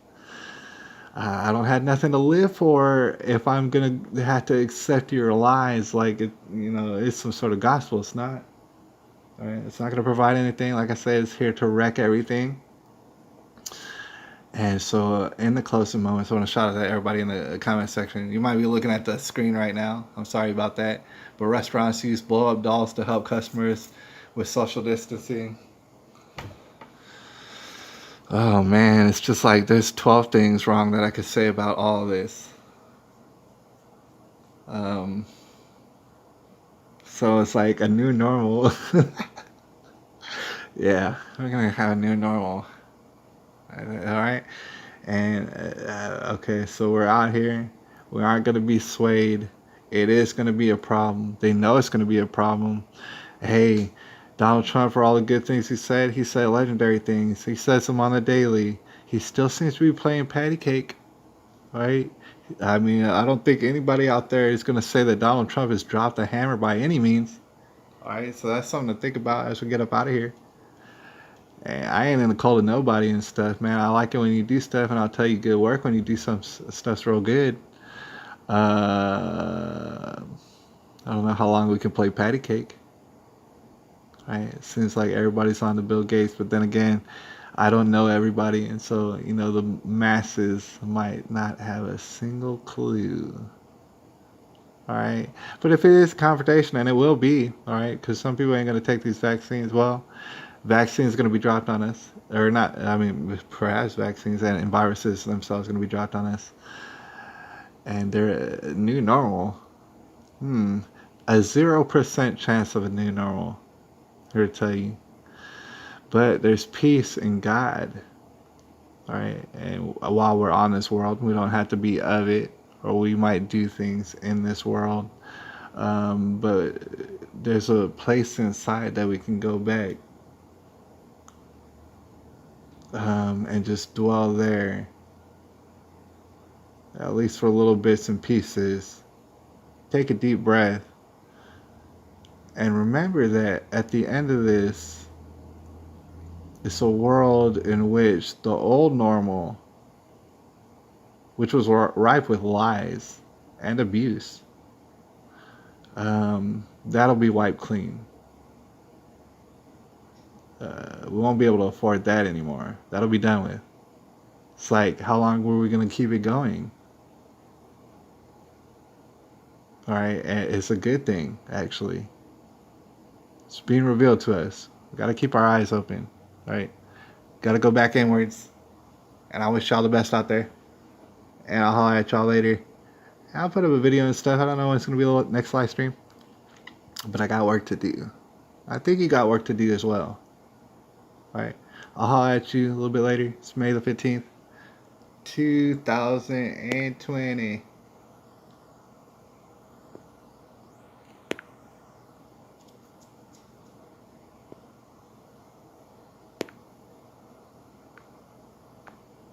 I don't have nothing to live for if I'm gonna have to accept your lies like it, it's some sort of gospel. It's not. All right, it's not gonna provide anything. Like I said, it's here to wreck everything. And so, in the closing moments, I want to shout out to everybody in the comment section. You might be looking at the screen right now. I'm sorry about that. But restaurants use blow-up dolls to help customers with social distancing. Oh man, it's just like there's 12 things wrong that I could say about all of this. So it's like a new normal. Yeah, we're gonna have a new normal. All right, and okay, so we're out here. We aren't gonna be swayed. It is gonna be a problem. They know it's gonna be a problem. Hey, Donald Trump, for all the good things he said legendary things. He says them on the daily. He still seems to be playing patty cake, right? I mean, I don't think anybody out there is going to say that Donald Trump has dropped the hammer by any means. All right, so that's something to think about as we get up out of here. And I ain't in the call to nobody and stuff, man. I like it when you do stuff, and I'll tell you good work when you do some stuff's real good. I don't know how long we can play patty cake. Right? It seems like everybody's on to Bill Gates, but then again, I don't know everybody, and so the masses might not have a single clue. All right, but if it is a confrontation, and it will be, all right, because some people ain't gonna take these vaccines. Well, vaccines are gonna be dropped on us, or not? I mean, perhaps vaccines and viruses themselves are gonna be dropped on us, and they're a new normal. A 0% chance of a new normal. Here to tell you. But there's peace in God. All right. And while we're on this world, we don't have to be of it, or we might do things in this world. But there's a place inside that we can go back and just dwell there, at least for little bits and pieces. Take a deep breath. And remember that at the end of this, it's a world in which the old normal, which was rife with lies and abuse, that'll be wiped clean. We won't be able to afford that anymore. That'll be done with. It's like, how long were we going to keep it going? All right, and it's a good thing, actually. It's being revealed to us. We got to keep our eyes open, right? Got to go back inwards. And I wish y'all the best out there. And I'll holler at y'all later. I'll put up a video and stuff. I don't know when it's going to be the next live stream. But I got work to do. I think you got work to do as well. All right. I'll holler at you a little bit later. It's May the 15th, 2020.